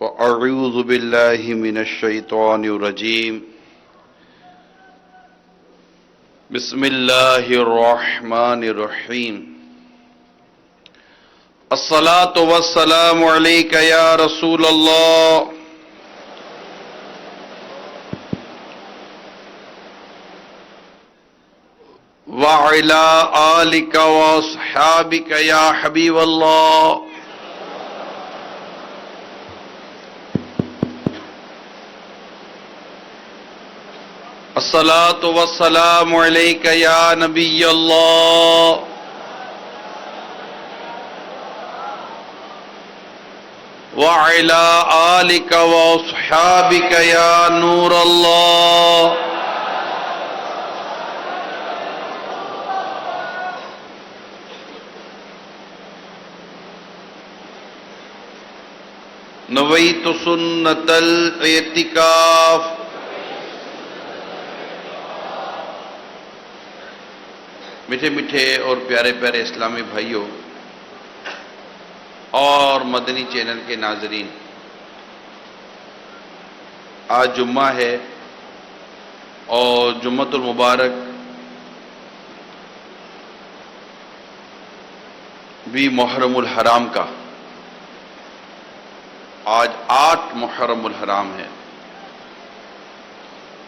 فأعوذ بالله من الشيطان الرجيم بسم الله الرحمن الرحيم الصلاة والسلام عليك يا رسول الله وعلى آلك وأصحابك يا حبيب الله الصلاة والسلام عليك يا نبي الله وعلى آلك وأصحابك يا نور الله نويت سنة الاعتكاف میٹھے میٹھے اور پیارے پیارے اسلامی بھائیوں اور مدنی چینل کے ناظرین، آج جمعہ ہے اور جمعۃ المبارک بھی محرم الحرام کا، آج 8 محرم الحرام ہے۔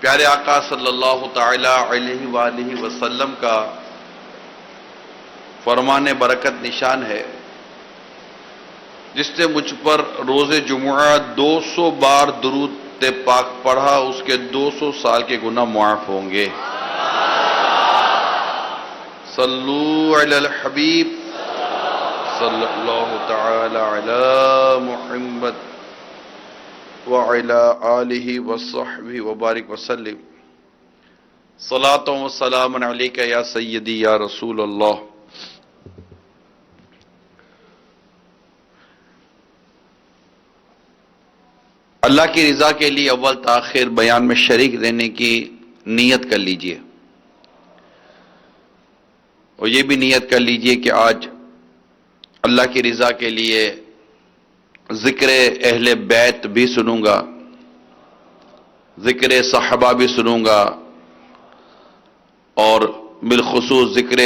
پیارے آقا صلی اللہ تعالی علیہ وآلہ وسلم کا فرمان برکت نشان ہے، جس نے مجھ پر روز جمعہ 200 بار درود پاک پڑھا، اس کے 200 سال کے گناہ معاف ہوں گے۔ صلو علی الحبیب صلی اللہ تعالی علی محمد وعلی آلہ وصحبہ وبارک وسلم۔ صلاۃ و سلام علیک یا سیدی یا رسول اللہ۔ اللہ کی رضا کے لیے اول تاخیر بیان میں شریک رہنے کی نیت کر لیجئے، اور یہ بھی نیت کر لیجئے کہ آج اللہ کی رضا کے لیے ذکر اہل بیت بھی سنوں گا، ذکر صحابہ بھی سنوں گا، اور بالخصوص ذکر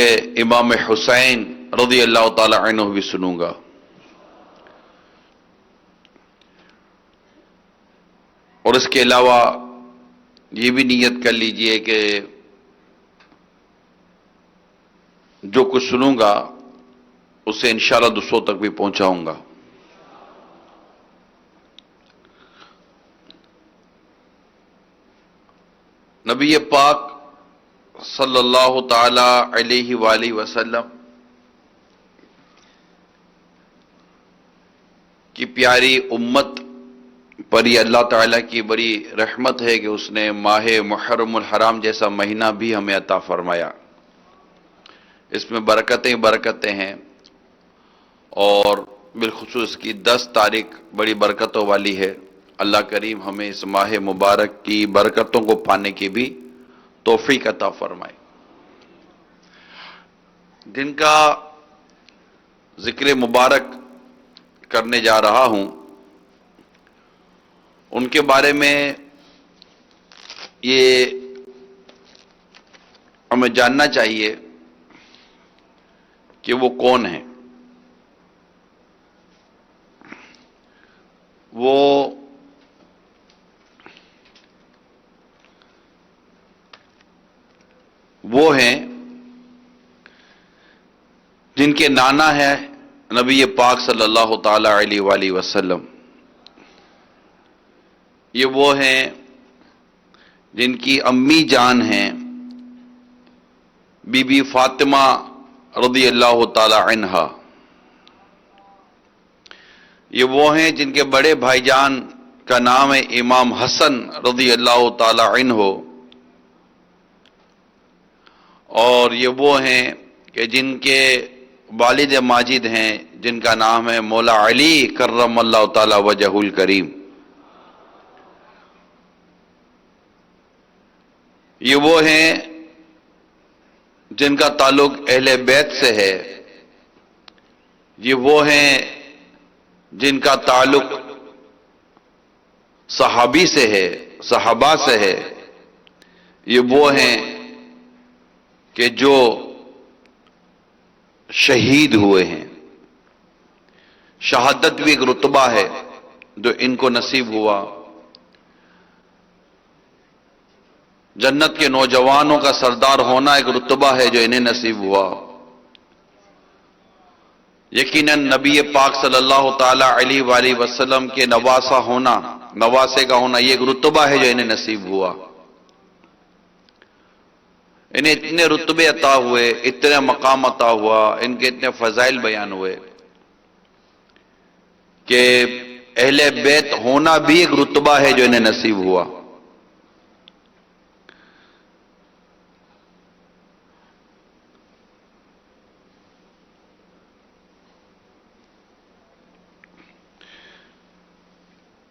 امام حسین رضی اللہ تعالی عنہ بھی سنوں گا۔ اور اس کے علاوہ یہ بھی نیت کر لیجئے کہ جو کچھ سنوں گا اسے انشاءاللہ دوسروں تک بھی پہنچاؤں گا۔ نبی پاک صلی اللہ تعالی علیہ وآلہ وسلم کی پیاری امت پر یہ اللہ تعالیٰ کی بڑی رحمت ہے کہ اس نے ماہ محرم الحرام جیسا مہینہ بھی ہمیں عطا فرمایا۔ اس میں برکتیں ہیں، اور بالخصوص کی 10 تاریخ بڑی برکتوں والی ہے۔ اللہ کریم ہمیں اس ماہ مبارک کی برکتوں کو پانے کی بھی توفیق عطا فرمائے۔ جن کا ذکر مبارک کرنے جا رہا ہوں ان کے بارے میں یہ ہمیں جاننا چاہیے کہ وہ کون ہیں۔ وہ ہیں جن کے نانا ہے نبی پاک صلی اللہ تعالی علیہ وآلہ وسلم۔ یہ وہ ہیں جن کی امی جان ہیں بی بی فاطمہ رضی اللہ تعالی عنہا۔ یہ وہ ہیں جن کے بڑے بھائی جان کا نام ہے امام حسن رضی اللہ تعالی عنہ، اور یہ وہ ہیں کہ جن کے والد ماجد ہیں جن کا نام ہے مولا علی کرم اللہ تعالی وجہ الکریم۔ یہ وہ ہیں جن کا تعلق اہل بیت سے ہے، یہ وہ ہیں جن کا تعلق صحابی سے ہے، صحابہ سے ہے، یہ وہ ہیں کہ جو شہید ہوئے ہیں۔ شہادت بھی ایک رتبہ ہے جو ان کو نصیب ہوا۔ جنت کے نوجوانوں کا سردار ہونا ایک رتبہ ہے جو انہیں نصیب ہوا۔ یقیناً نبی پاک صلی اللہ تعالی علیہ وآلہ وسلم کے نواسا ہونا، نواسے کا ہونا، یہ ایک رتبہ ہے جو انہیں نصیب ہوا۔ انہیں اتنے رتبے عطا ہوئے، اتنے مقام عطا ہوا، ان کے اتنے فضائل بیان ہوئے کہ اہل بیت ہونا بھی ایک رتبہ ہے جو انہیں نصیب ہوا۔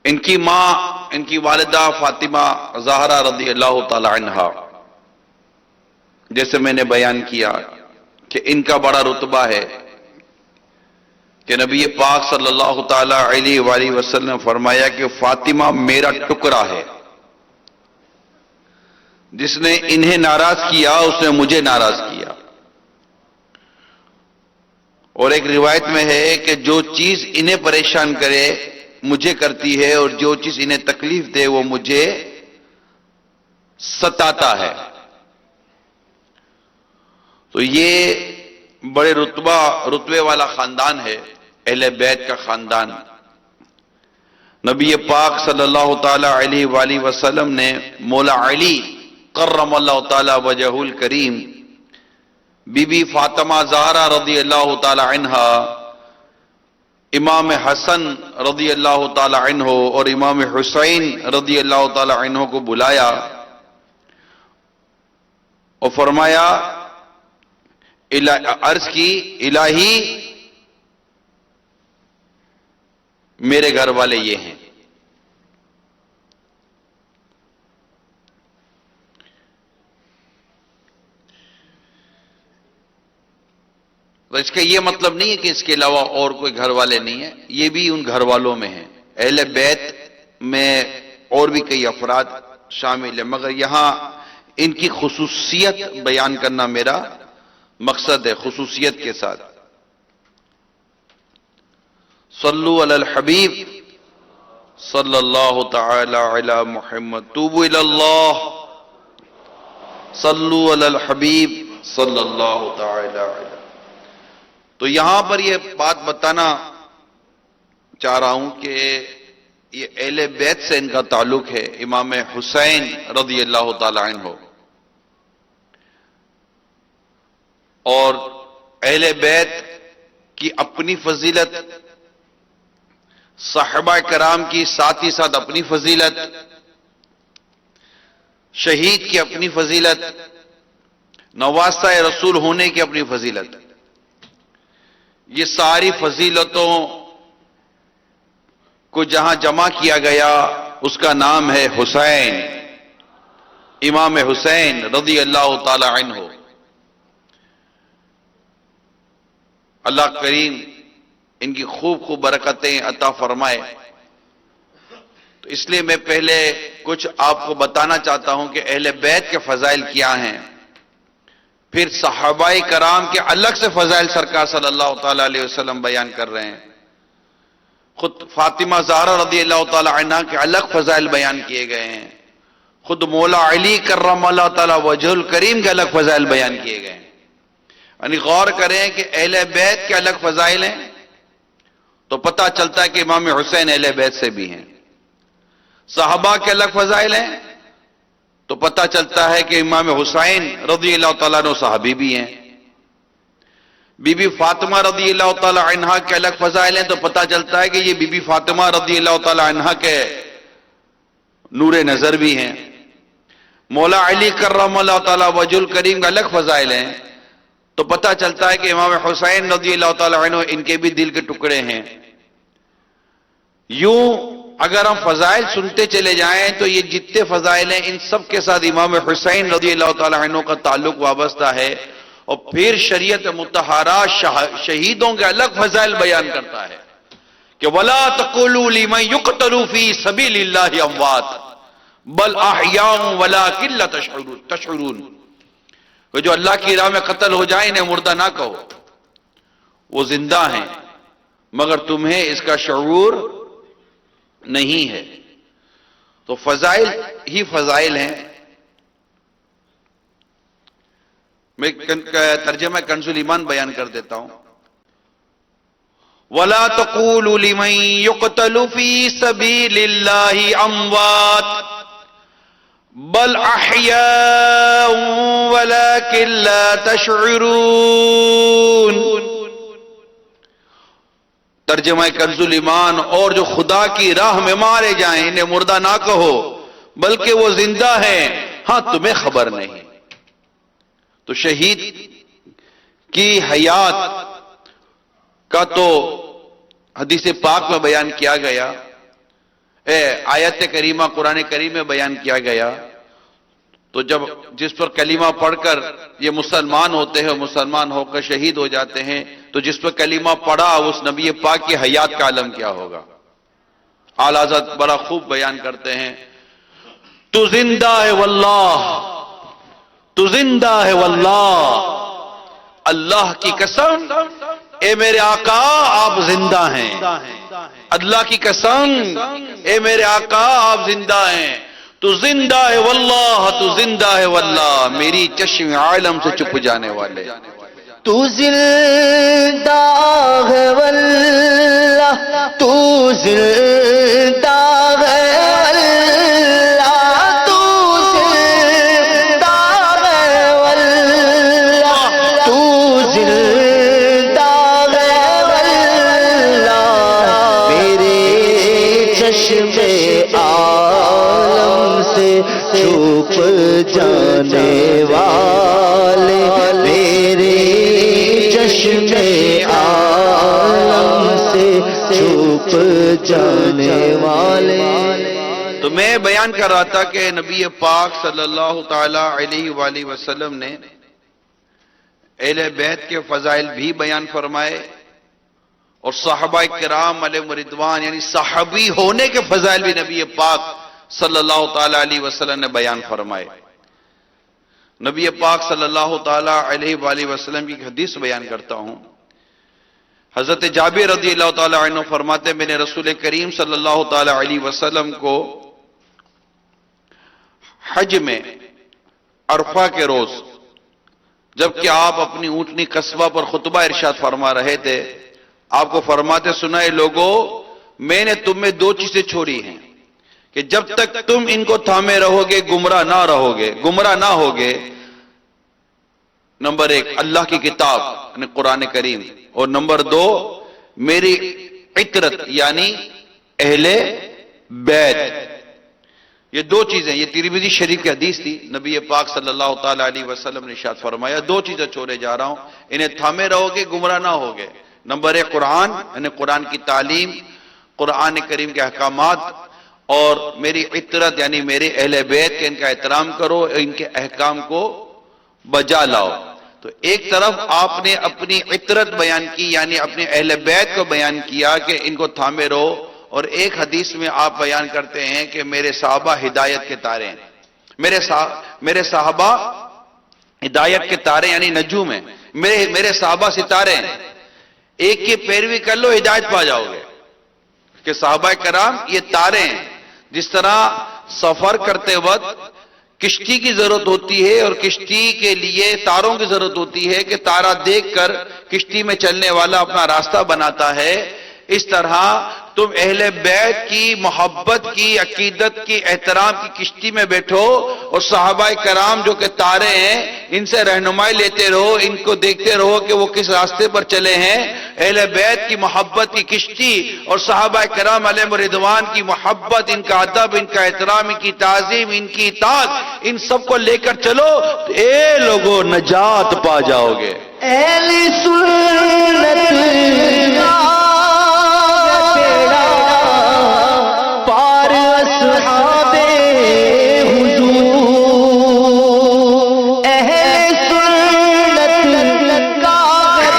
ان کی ماں، ان کی والدہ فاطمہ زہرا رضی اللہ تعالی عنہا، جیسے میں نے بیان کیا کہ ان کا بڑا رتبہ ہے کہ نبی پاک صلی اللہ تعالی علیہ وآلہ وسلم نے فرمایا کہ فاطمہ میرا ٹکڑا ہے، جس نے انہیں ناراض کیا اس نے مجھے ناراض کیا۔ اور ایک روایت میں ہے کہ جو چیز انہیں پریشان کرے مجھے کرتی ہے، اور جو چیز انہیں تکلیف دے وہ مجھے ستاتا ہے۔ تو یہ بڑے رتبے والا خاندان ہے، اہل بیت کا خاندان۔ نبی پاک صلی اللہ تعالی علیہ وآلہ وسلم نے مولا علی کرم اللہ تعالی وجہ الکریم، بی بی فاطمہ زہرا رضی اللہ تعالی عنہا، امام حسن رضی اللہ تعالی عنہ اور امام حسین رضی اللہ تعالی عنہ کو بلایا اور فرمایا، عرض کی، الہی میرے گھر والے یہ ہیں۔ تو اس کا یہ مطلب نہیں ہے کہ اس کے علاوہ اور کوئی گھر والے نہیں ہیں، یہ بھی ان گھر والوں میں ہیں۔ اہل بیت میں اور بھی کئی افراد شامل ہیں، مگر یہاں ان کی خصوصیت بیان کرنا میرا مقصد ہے، خصوصیت کے ساتھ۔ صلو علی الحبیب صلی اللہ تعالی علی محمد، توبوا الی اللہ، صلو علی الحبیب صلی اللہ تعالی علی۔ تو یہاں پر یہ بات بتانا چاہ رہا ہوں کہ یہ اہل بیت سے ان کا تعلق ہے، امام حسین رضی اللہ تعالی عنہ۔ اور اہل بیت کی اپنی فضیلت، صحابہ کرام کی ساتھ ہی ساتھ اپنی فضیلت، شہید کی اپنی فضیلت، نواسہ رسول ہونے کی اپنی فضیلت، یہ ساری فضیلتوں کو جہاں جمع کیا گیا اس کا نام ہے حسین، امام حسین رضی اللہ تعالی عنہ۔ اللہ کریم ان کی خوب خوب برکتیں عطا فرمائے۔ تو اس لیے میں پہلے کچھ آپ کو بتانا چاہتا ہوں کہ اہل بیت کے فضائل کیا ہیں، پھر صحابہ کرام کے الگ سے فضائل سرکار صلی اللہ تعالی علیہ وسلم بیان کر رہے ہیں۔ خود فاطمہ زہرا رضی اللہ تعالی عنہ کے الگ فضائل بیان کیے گئے ہیں، خود مولا علی کرم اللہ تعالی وجہ الکریم کے الگ فضائل بیان کیے گئے ہیں۔ یعنی غور کریں کہ اہل بیت کے الگ فضائل ہیں تو پتہ چلتا ہے کہ امام حسین اہل بیت سے بھی ہیں، صحابہ کے الگ فضائل ہیں تو پتہ چلتا ہے کہ امام حسین رضی اللہ تعالیٰ عنہ صحابی بھی ہیں، بی بی فاطمہ رضی اللہ تعالیٰ عنہ کے الگ فضائل ہیں تو پتہ چلتا ہے کہ یہ بی بی فاطمہ رضی اللہ تعالیٰ عنہ کے نور نظر بھی ہیں، مولا علی کرم اللہ تعالیٰ وجہ الکریم کے الگ فضائل ہیں تو پتہ چلتا ہے کہ امام حسین رضی اللہ تعالیٰ عنہ ان کے بھی دل کے ٹکڑے ہیں۔ یوں اگر ہم فضائل سنتے چلے جائیں تو یہ جتنے فضائل ہیں ان سب کے ساتھ امام حسین رضی اللہ تعالیٰ عنہ کا تعلق وابستہ ہے۔ اور پھر شریعت مطہرہ شہیدوں کے الگ فضائل بیان کرتا ہے کہ وَلَا تَقُولُوا لِمَن يُقْتَلُ فِي سَبِيلِ اللَّهِ أَمْوَاتٌ بَلْ أَحْيَاءٌ وَلَٰكِن لَّا تَشْعُرُونَ، کہ جو اللہ کی راہ میں قتل ہو جائیں انہیں مردہ نہ کہو، وہ زندہ ہیں مگر تمہیں اس کا شعور نہیں ہے۔ تو فضائل ہی فضائل ہیں۔ میں ترجمہ کنز الایمان بیان کر دیتا ہوں۔ وَلَا تَقُولُوا لِمَن يُقْتَلُ فِي سَبِيلِ اللَّهِ أَمْوَاتٌ بَلْ أَحْيَاءٌ وَلَٰكِن لَّا تَشْعُرُونَ۔ ترجمہ کنز الایمان، اور جو خدا کی راہ میں مارے جائیں انہیں مردہ نہ کہو بلکہ وہ زندہ ہیں، ہاں تمہیں خبر نہیں۔ تو شہید کی حیات کا تو حدیث پاک میں بیان کیا گیا، آیت کریمہ قرآن کریم میں بیان کیا گیا۔ تو جب جس پر کلمہ پڑھ کر یہ مسلمان ہوتے ہیں، مسلمان ہو کر شہید ہو جاتے ہیں، تو جس پر کلمہ پڑھا اس نبی پاک کی حیات کا عالم کیا ہوگا۔ اعلیٰ حضرت بڑا خوب بیان کرتے ہیں، تو زندہ ہے واللہ، تو زندہ ہے واللہ، اللہ کی قسم اے میرے آقا آپ زندہ ہیں، اللہ کی قسم اے میرے آقا آپ زندہ ہیں، تو زندہ ہے واللہ، تو زندہ ہے واللہ، میری چشم عالم سے چھپ جانے والے، تو زندہ ہے واللہ، تو زندہ ہے واللہ، تو زندہ ہے واللہ، تو زندہ ہے واللہ، میرے چشم عالم سے چھپ جانے والے، میرے چشم عالم سے چھپ جانے والے۔ تو میں بیان کر رہا تھا کہ نبی پاک صلی اللہ تعالی علیہ وآلہ وسلم نے اہل بیت کے فضائل بھی بیان فرمائے، اور صحابہ کرام علیہم رضوان یعنی صحابی ہونے کے فضائل بھی نبی پاک صلی اللہ تعالی علیہ وسلم نے بیان فرمائے۔ نبی پاک صلی اللہ تعالی علیہ وآلہ وسلم کی حدیث بیان کرتا ہوں۔ حضرت جابر رضی اللہ تعالی عنہ فرماتے، میں نے رسول کریم صلی اللہ تعالی علیہ وسلم کو حج میں عرفہ کے روز جبکہ آپ اپنی اونٹنی قصبہ پر خطبہ ارشاد فرما رہے تھے، آپ کو فرماتے سنا اے لوگو، میں نے تم میں دو چیزیں چھوڑی ہیں کہ جب تک تم ان کو تھامے رہو گے گمراہ نہ رہو گے، گمراہ نہ ہوگے۔ نمبر ایک اللہ کی کتاب یعنی قرآن کریم، اور نمبر دو میری عطرت یعنی اہل بیت۔ یہ دو چیزیں، یہ ترمذی شریف کی حدیث تھی، نبی پاک صلی اللہ تعالی علیہ وسلم نے ارشاد فرمایا دو چیزیں چھوڑے جا رہا ہوں، انہیں تھامے رہو گے گمراہ نہ ہوگے۔ نمبر ایک قرآن یعنی قرآن کی تعلیم، قرآن کریم کے احکامات، اور میری عطرت یعنی میرے اہل بیت کے ان کا احترام کرو، ان کے احکام کو بجا لاؤ۔ تو ایک طرف آپ نے اپنی عطرت بیان کی یعنی اپنے اہل بیت کو بیان کیا کہ ان کو تھامے رہو، اور ایک حدیث میں آپ بیان کرتے ہیں کہ میرے صحابہ ہدایت کے تارے ہیں، میرے صحابہ ہدایت کے تارے یعنی نجوم ہیں، میرے صحابہ ستارے ہیں، ایک کی پیروی کر لو ہدایت پا جاؤ گے۔ کہ صحابہ کرام یہ تارے ہیں، جس طرح سفر کرتے وقت کشتی کی ضرورت ہوتی ہے اور کشتی کے لیے تاروں کی ضرورت ہوتی ہے کہ تارا دیکھ کر کشتی میں چلنے والا اپنا راستہ بناتا ہے، اس طرح تم اہل بیت کی محبت کی، عقیدت کی، احترام کی کشتی میں بیٹھو، اور صحابہ کرام جو کہ تارے ہیں ان سے رہنمائی لیتے رہو، ان کو دیکھتے رہو کہ وہ کس راستے پر چلے ہیں۔ اہل بیت کی محبت کی کشتی اور صحابہ کرام علیہم رضوان کی محبت، ان کا ادب، ان کا احترام، ان کی تعظیم، ان کی اطاعت، ان سب کو لے کر چلو تو اے لوگو نجات پا جاؤ گے۔ اہل سنت کا بیڑا پار اصحاب حضور، اہل سنت کا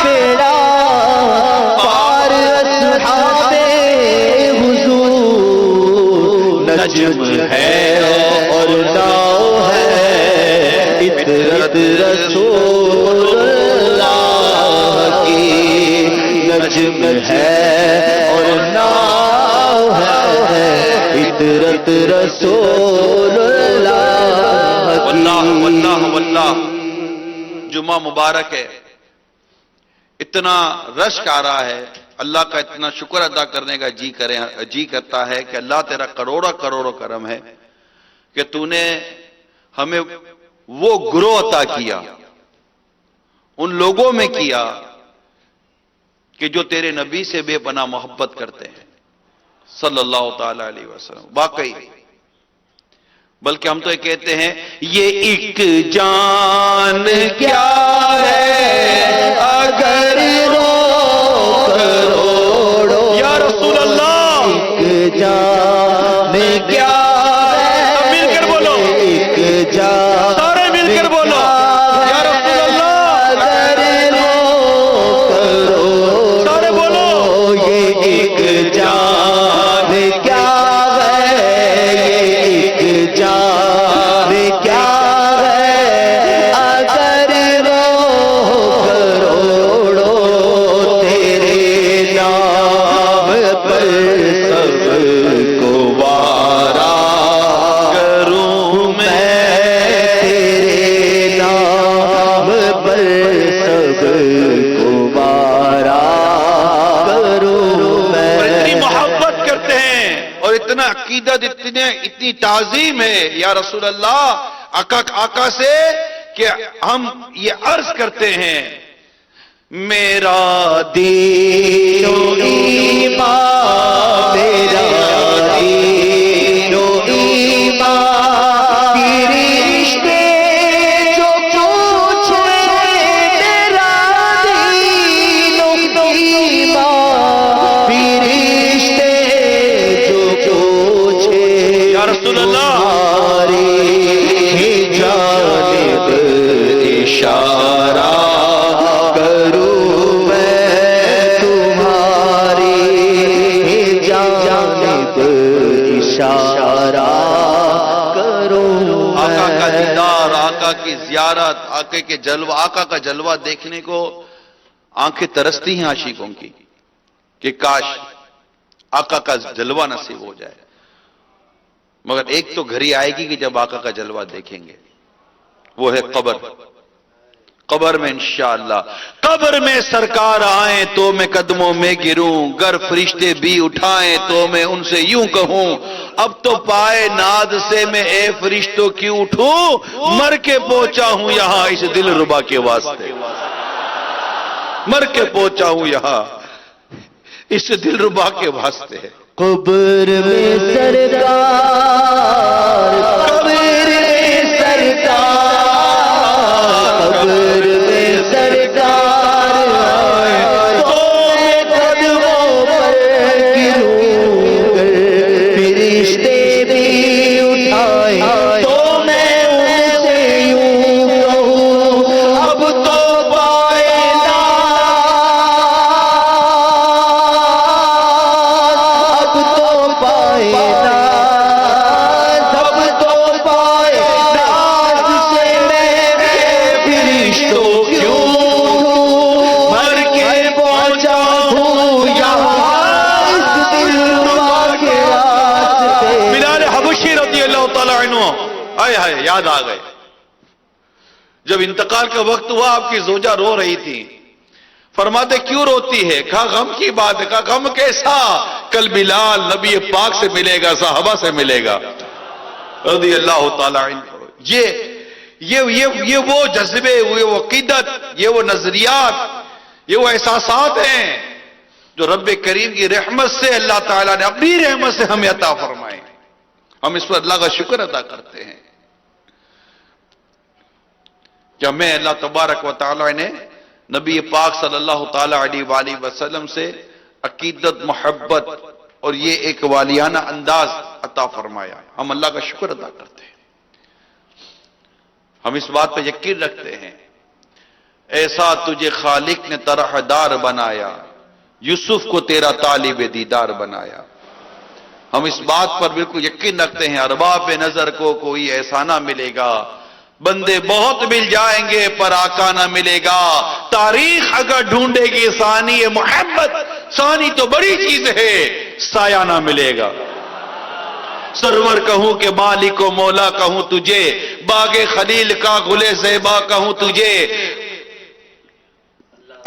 بیڑا پار اصحاب نجم ہے اور ناؤ ہے، عطرت رسول اللہ کی نجم ہے اور ناؤ ہے، عطرت رسول اللہ کی۔ واللہ واللہ واللہ جمعہ مبارک ہے، اتنا رشک آ رہا ہے، اللہ کا اتنا شکر ادا کرنے کا جی کرتا ہے کہ اللہ تیرا کروڑا کروڑوں کرم ہے کہ تو نے ہمیں وہ گروہ عطا کیا، ان لوگوں میں کیا کہ جو تیرے نبی سے بے پناہ محبت کرتے ہیں صلی اللہ تعالی علیہ وسلم۔ واقعی بلکہ ہم تو یہ کہتے ہیں یہ ایک جان کیا ہے اگر رو کروڑوں، یا رسول اللہ، ایک جان کیا ہے، سب مل کر بولو، ایک جان سارے مل کر بولو، یا رسول اللہ، اگر رو کروڑوں، سارے بولو، یہ ایک جان کیا ہے، یہ ایک جان کیا ہے، اگر رو کروڑوں، تیرے نام پر سب کو وارا کروں میں، تیرے نام پر سب کو وارا کروں میں۔ اور اتنی محبت کرتے ہیں اور اتنا عقیدت، اتنی تعظیم ہے یا رسول اللہ آقا سے کہ ہم یہ عرض کرتے ہیں میرا دین و ایمان، میرا دین و ایمان، رشتے جو پوچھے، میرا دین و ایمان، رشتے جو پوچھے، یا رسول اللہ، تمہاری جانب اشارہ کروں میں، تمہاری جانب اشارہ کروں آقا کا میں۔ دیدار، آقا کی زیارت، آقا کے جلوہ، آقا کا جلوہ دیکھنے کو آنکھیں ترستی ہیں عاشقوں کی کہ کاش آقا کا جلوہ نصیب ہو جائے، مگر ایک تو گھڑی آئے گی کہ جب آقا کا جلوہ دیکھیں گے، وہ ہے قبر۔ قبر میں انشاءاللہ، قبر میں سرکار آئیں تو میں قدموں میں گروں، گر فرشتے بھی اٹھائیں تو میں ان سے یوں کہوں اب تو پائے ناز سے میں اے فرشتوں کیوں اٹھوں، مر کے پہنچا ہوں یہاں اس دل ربا کے واسطے، مر کے پہنچا ہوں یہاں اس دل ربا کے واسطے۔ قبر میں سرکار، قبر میں سرکار، قبر میں سرکار آئے تو میں قدموں پر گروں گر، فرشتے بھی اٹھائیں تو میں ان سے یوں کہوں اب تو پائے اب تو پائے اب تو پائے ناز سے میں فرشتوں کیوں مر کے پہنچا ہوں یہاں اس دلربا کے راستے۔ بلال حبشی رضی اللہ تعالیٰ عنہ آئے ہائے یاد آ گئے، جب انتقال کا وقت ہوا آپ کی زوجہ رو رہی تھی، فرماتے کیوں روتی ہے؟ کہا غم کی بات ہے۔ کہا غم کیسا؟ کل بلال نبی پاک سے ملے گا، صحابہ سے ملے گا رضی اللہ تعالیٰ عنہ۔ یہ وہ جذبے، یہ وہ عقیدت، یہ وہ نظریات، یہ وہ احساسات ہیں جو رب کریم کی رحمت سے اللہ تعالیٰ نے اپنی رحمت سے ہمیں عطا فرمائے، ہم اس پر اللہ کا شکر ادا کرتے ہیں کہ ہمیں اللہ تبارک و تعالیٰ نے نبی پاک صلی اللہ تعالیٰ علیہ وآلہ وسلم سے عقیدت، محبت اور یہ ایک والیانہ انداز عطا فرمایا، ہم اللہ کا شکر ادا کرتے ہیں، ہم اس بات پہ یقین رکھتے ہیں ایسا تجھے خالق نے طرح دار بنایا، یوسف کو تیرا طالب دیدار بنایا، ہم اس بات پر بالکل یقین رکھتے ہیں ارباب نظر کو کوئی ایسا نہ ملے گا، بندے بہت مل جائیں گے پر آقا نہ ملے گا۔ تاریخ اگر ڈھونڈے گی ثانی محبت، ثانی تو بڑی چیز ہے، سایہ نہ ملے گا۔ سرور کہوں کہ مالک و مولا کہوں تجھے، باغ خلیل کا گل زیبا کہوں تجھے،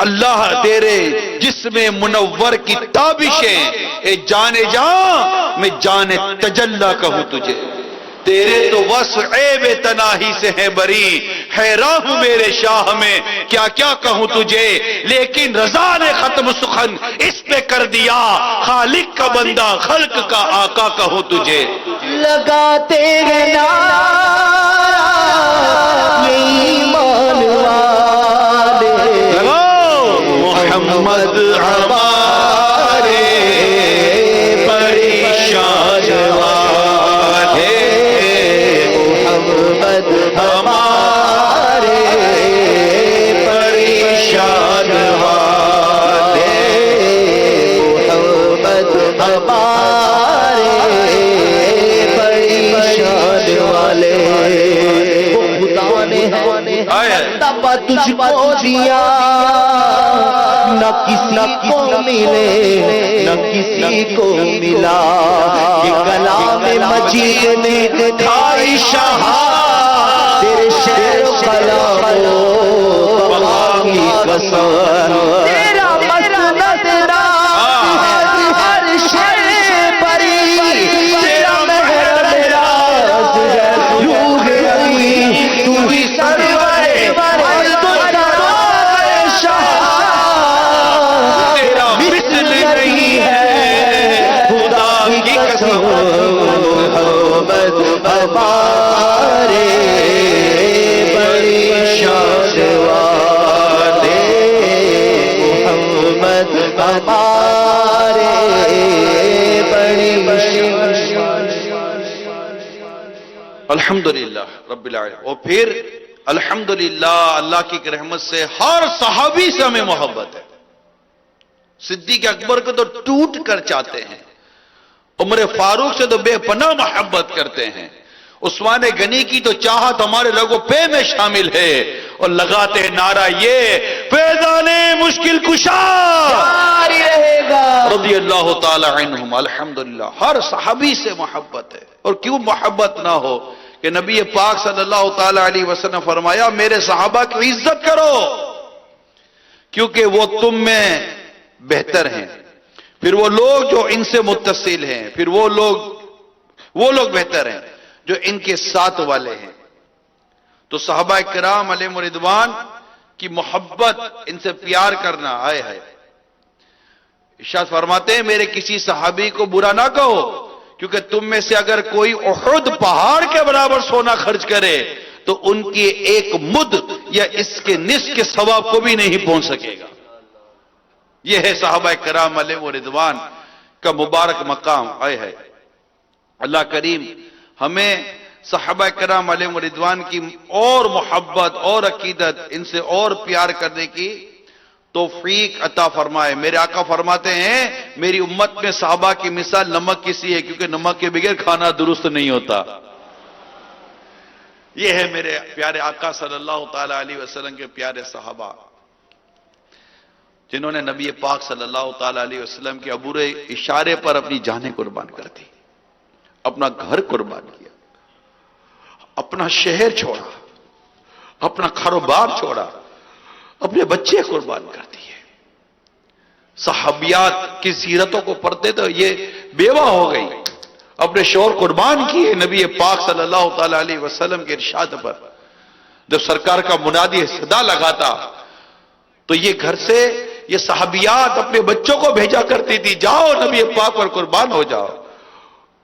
اللہ تیرے جسم منور کی تابشیں، اے جانے جاں میں جانے تجلی کہوں تجھے، تیرے تو وصف عیب تناہی سے ہے بری، حیران ہوں میرے شاہ میں کیا کیا کہوں تجھے، لیکن رضا نے ختم سخن اس پہ کر دیا، خالق کا بندہ خلق کا آقا کہوں تجھے۔ لگاتے ہیں نعرہ یہ ایمان والے، محمد ہمارے بڑی شان والے، محمد ہمارے بڑی شان والے، محمد ہمارے بڑی شان والے، وہ خدا نے تب تجھ کو دیا، نہ کسی کو ملے نہ کسی کو ملا، یہ کلام مجید نے دکھائی شاہ تیرے شعر و کلام و بقا کی قسم، تیرا مسند تیرا ہر شے پری، تیرا مہر میرا روح علی، تو ہی سرور محمد ہمارے بڑی شان والے، محمد ہمارے بڑی شان۔ الحمدللہ رب العالمین۔ اور پھر الحمدللہ اللہ کی رحمت سے ہر صحابی سے ہمیں محبت ہے۔ صدیق اکبر کو تو ٹوٹ کر چاہتے ہیں، عمر فاروق سے تو بے پناہ محبت کرتے ہیں، عثمان غنی کی تو چاہت ہمارے لوگوں پہ میں شامل ہے، اور لگاتے نعرہ یہ فیضان مشکل کشا جاری رہے گا رضی اللہ تعالی عنہم۔ الحمدللہ ہر صحابی سے محبت ہے، اور کیوں محبت نہ ہو کہ نبی پاک صلی اللہ تعالی علیہ وسلم فرمایا میرے صحابہ کی عزت کرو کیونکہ وہ تم میں بہتر ہیں، پھر وہ لوگ جو ان سے متصل ہیں، پھر وہ لوگ بہتر ہیں جو ان کے ساتھ والے ہیں۔ تو صحابہ کرام علیہم رضوان کی محبت، ان سے پیار کرنا آئے ہے۔ ارشاد فرماتے ہیں میرے کسی صحابی کو برا نہ کہو، کیونکہ تم میں سے اگر کوئی احد پہاڑ کے برابر سونا خرچ کرے تو ان کی ایک مد یا اس کے نصف کے ثواب کو بھی نہیں پہنچ سکے گا۔ یہ ہے صحابہ کرام علیہ رضوان کا مبارک مقام آئے ہے۔ اللہ کریم ہمیں صحابہ کرام علیہ رضوان کی اور محبت اور عقیدت، ان سے اور پیار کرنے کی توفیق عطا فرمائے۔ میرے آقا فرماتے ہیں میری امت میں صحابہ کی مثال نمک کی سی ہے، کیونکہ نمک کے بغیر کھانا درست نہیں ہوتا۔ یہ ہے میرے پیارے آقا صلی اللہ تعالی علیہ وسلم کے پیارے صحابہ، جنہوں نے نبی پاک صلی اللہ تعالی علیہ وسلم کے عبور اشارے پر اپنی جانیں قربان کر دی، اپنا گھر قربان کیا، اپنا شہر چھوڑا، اپنا کاروبار چھوڑا، اپنے بچے قربان کر دیے۔ صحابیات کی سیرتوں کو پڑھتے تو یہ بیوہ ہو گئی، اپنے شوہر قربان کیے نبی پاک صلی اللہ تعالی علیہ وسلم کے ارشاد پر۔ جب سرکار کا منادی صدا لگاتا تو یہ گھر سے یہ صحابیات اپنے بچوں کو بھیجا کرتی تھی، جاؤ نبی پاک پر قربان ہو جاؤ۔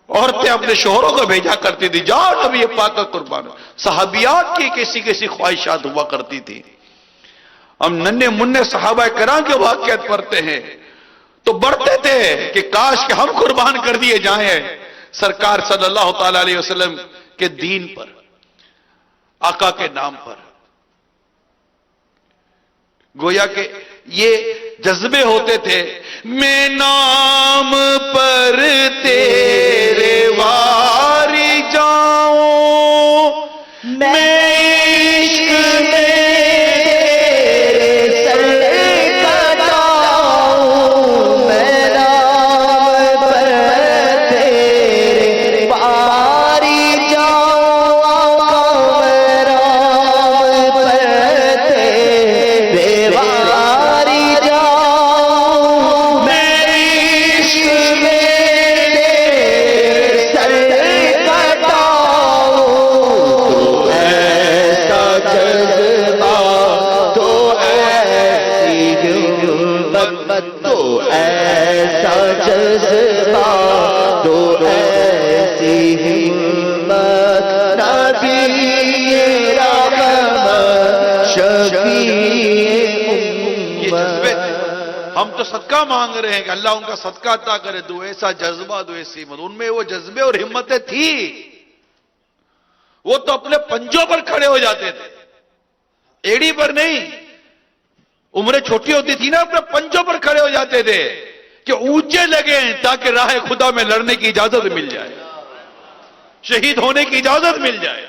عورتیں اپنے شوہروں کو بھیجا کرتی تھی، جاؤ نبی پاک کا قربان ہو۔ صحابیات کی کیسی خواہشات ہوا کرتی تھی۔ ہم ننھے منھے صحابہ کرام کے واقعات پڑھتے ہیں تو بڑھتے تھے کہ کاش کہ ہم قربان کر دیے جائیں سرکار صلی اللہ تعالی علیہ وسلم کے دین پر، آقا کے نام پر۔ گویا کہ یہ جذبے ہوتے تھے. میں نام پر تیرے واری جاؤں, میں عشق میں سر کٹاؤں, میں نام پر تیرے واری جاؤں, میں نام پر تیرے واری جاؤں, میں عشق میں سر کٹاؤں. ایسا جذبہ تو ایسی ہمت, تو ایسا جذبہ تو ایسی ہمت, نبی رحمت شفیع یہ جذبے تھے. امت. ہم تو صدقہ مانگ رہے ہیں کہ اللہ ان کا صدقہ عطا کرے. دو ایسا جذبہ, دو ایسی ہمت. ان میں وہ جذبے اور ہمتیں تھی. وہ تو اپنے پنجوں پر کھڑے ہو جاتے تھے, ایڑی پر نہیں. عمریں چھوٹی ہوتی تھی نا, اپنے پنجوں پر کھڑے ہو جاتے تھے کہ اونچے لگیں تاکہ راہ خدا میں لڑنے کی اجازت مل جائے, شہید ہونے کی اجازت مل جائے.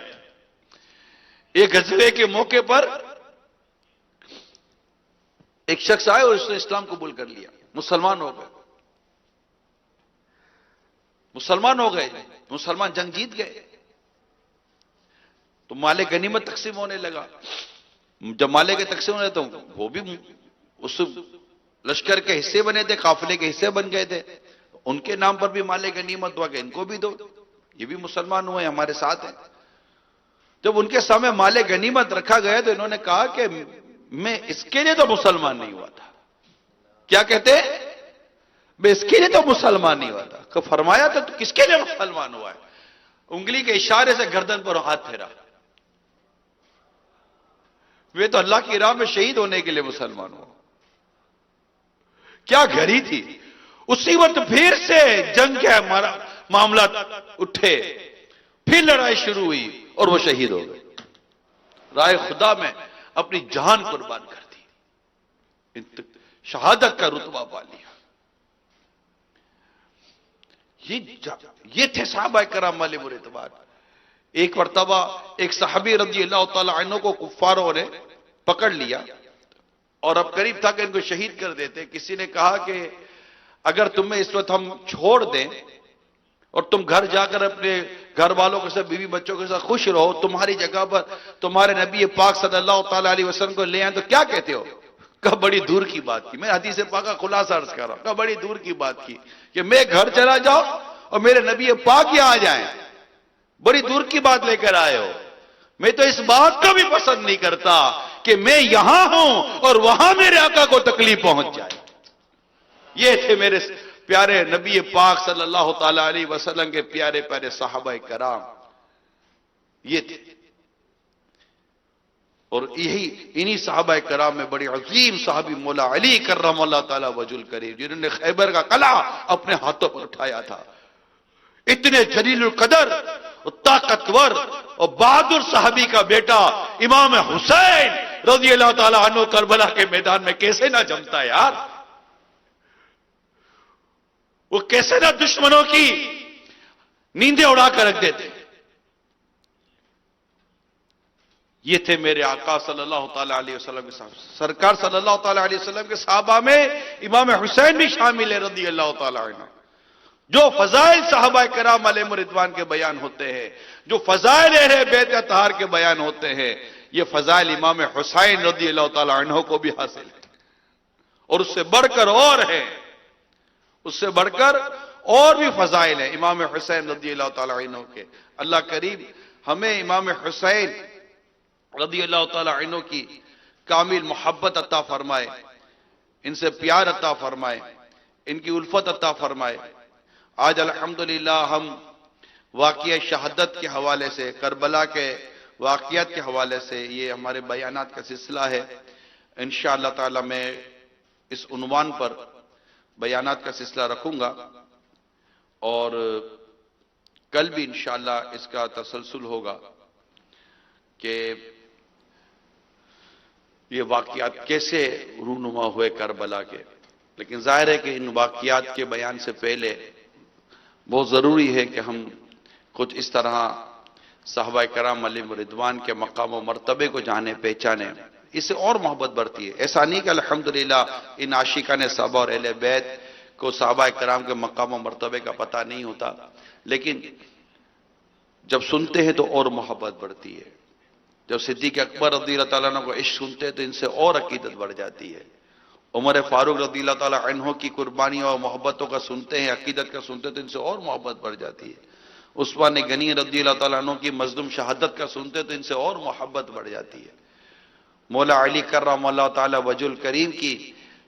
ایک غزوے کے موقع پر ایک شخص آئے اور اس نے اسلام قبول کر لیا, مسلمان ہو گئے. مسلمان جنگ جیت گئے تو مال غنیمت تقسیم ہونے لگا. جب مال کے تقسیم ہونے تو وہ بھی اس لشکر کے حصے بنے تھے, قافلے کے حصے بن گئے تھے. ان کے نام پر بھی مال غنیمت ہوا کہ ان کو بھی دو, یہ بھی مسلمان ہوئے, ہمارے ساتھ ہیں. جب ان کے سامنے مال غنیمت رکھا گیا تو انہوں نے کہا کہ میں اس کے لیے تو مسلمان نہیں ہوا تھا. کیا کہتے؟ میں اس کے لیے تو مسلمان نہیں ہوا تھا. کہ فرمایا تو کس کے لیے مسلمان ہوا ہے؟ انگلی کے اشارے سے گردن پر ہاتھ پھیرا. وہ تو اللہ کی راہ میں شہید ہونے کے لیے مسلمان ہوا. کیا گھڑی تھی. اسی وقت پھر سے جنگ کے معاملات اٹھے, پھر لڑائی شروع ہوئی اور وہ شہید ہو گئے. راہ خدا میں اپنی جان قربان کر دی, شہادت کا رتبہ پا لیا. یہ تھے صحابہ کرام والے مرتبہ. ایک مرتبہ ایک صحابی رضی اللہ تعالی عنہ کو کفاروں نے پکڑ لیا اور اب قریب تھا کہ ان کو شہید کر دیتے. کسی نے کہا کہ اگر تمہیں اس وقت ہم چھوڑ دیں اور تم گھر جا کر اپنے گھر والوں کے ساتھ, بیوی بچوں کے ساتھ خوش رہو, تمہاری جگہ پر تمہارے نبی پاک صلی اللہ تعالی علیہ وسلم کو لے آئیں تو کیا کہتے ہو؟ کہ بڑی دور کی بات کی. میں حدیث پاک کا خلاصہ عرض کر رہا ہوں. کہ بڑی دور کی بات کی کہ میں گھر چلا جاؤ اور میرے نبی پاک یہاں آ جائیں. بڑی دور کی بات لے کر آئے ہو. میں تو اس بات کو بھی پسند نہیں کرتا کہ میں یہاں ہوں اور وہاں میرے آقا کو تکلیف پہنچ جائے. یہ تھے میرے پیارے نبی پاک صلی اللہ تعالی علیہ وسلم کے پیارے پیارے صحابہ کرام. یہ تھے. اور انہی صحابہ کرام میں بڑے عظیم صحابی مولا علی کرم اللہ تعالی وجہ الکریم, جنہوں نے خیبر کا قلعہ اپنے ہاتھوں پر اٹھایا تھا. اتنے جلیل القدر اور طاقتور اور بہادر صحابی کا بیٹا امام حسین رضی اللہ تعالی عنہ کربلا کے میدان میں کیسے نہ جمتا ہے یار. وہ کیسے نہ دشمنوں کی نیندیں اڑا کر رکھ دیتے. یہ تھے میرے آقا صلی اللہ تعالی علیہ وسلم کے صحابہ. سرکار صلی اللہ تعالی علیہ وسلم کے صحابہ میں امام حسین بھی شامل ہے رضی اللہ تعالی عنہ. جو فضائل صحابہ کرام علیہ رضوان کے بیان ہوتے ہیں, جو فضائل اہل بیت اطہار کے بیان ہوتے ہیں, یہ فضائل امام حسین رضی اللہ تعالی عنہ کو بھی حاصل ہے. اور اس سے بڑھ کر اور ہے, اس سے بڑھ کر اور بھی فضائل ہیں امام حسین رضی اللہ تعالی عنہ کے. اللہ کریم ہمیں امام حسین رضی اللہ تعالی عنہ کی کامل محبت عطا فرمائے, ان سے پیار عطا فرمائے, ان کی الفت عطا فرمائے. آج الحمدللہ ہم واقعہ شہادت کے حوالے سے, کربلا کے واقعات کے حوالے سے یہ ہمارے بیانات کا سلسلہ ہے. انشاءاللہ تعالی میں اس عنوان پر بیانات کا سلسلہ رکھوں گا اور کل بھی انشاءاللہ اس کا تسلسل ہوگا کہ یہ واقعات کیسے رونما ہوئے کربلا کے. لیکن ظاہر ہے کہ ان واقعات کے بیان سے پہلے بہت ضروری ہے کہ ہم کچھ اس طرح صحابہ کرام علیہم رضوان کے مقام و مرتبے کو جانے پہچانے. اس سے اور محبت بڑھتی ہے. ایسا نہیں کہ الحمدللہ ان عاشقان صحابہ اور اہل بیت کو صحابہ کرام کے مقام و مرتبے کا پتہ نہیں ہوتا، لیکن جب سنتے ہیں تو اور محبت بڑھتی ہے. جب صدیق اکبر رضی اللہ تعالیٰ عنہ کو عشق سنتے ہیں تو ان سے اور عقیدت بڑھ جاتی ہے. عمر فاروق رضی اللہ تعالیٰ عنہ کی قربانیوں اور محبتوں کا سنتے ہیں، عقیدت کا سنتے ہیں تو ان سے اور محبت بڑھ جاتی ہے. عثمان غنی رضی اللہ تعالیٰ عنہ کی مظلوم شہادت کا سنتے ہیں تو ان سے اور محبت بڑھ جاتی ہے. مولا علی کرم اللہ تعالیٰ وجہ الکریم کی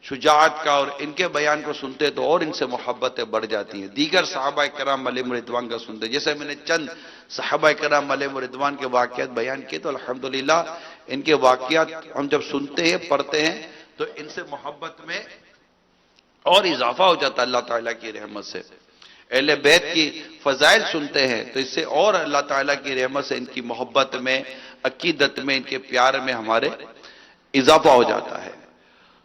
شجاعت کا اور ان کے بیان کو سنتے تو اور ان سے محبتیں بڑھ جاتی ہیں. دیگر صحابہ کرام علیہم رضوان کا سنتے، جیسے میں نے چند صحابہ کرام علیہم رضوان کے واقعات بیان کیے، تو الحمدللہ ان کے واقعات ہم جب سنتے ہیں پڑھتے ہیں تو ان سے محبت میں اور اضافہ ہو جاتا ہے اللہ تعالیٰ کی رحمت سے. اہل بیت کی فضائل سنتے ہیں تو اس سے اور اللہ تعالیٰ کی رحمت سے ان کی محبت میں، عقیدت میں، ان کے پیار میں ہمارے اضافہ ہو جاتا ہے.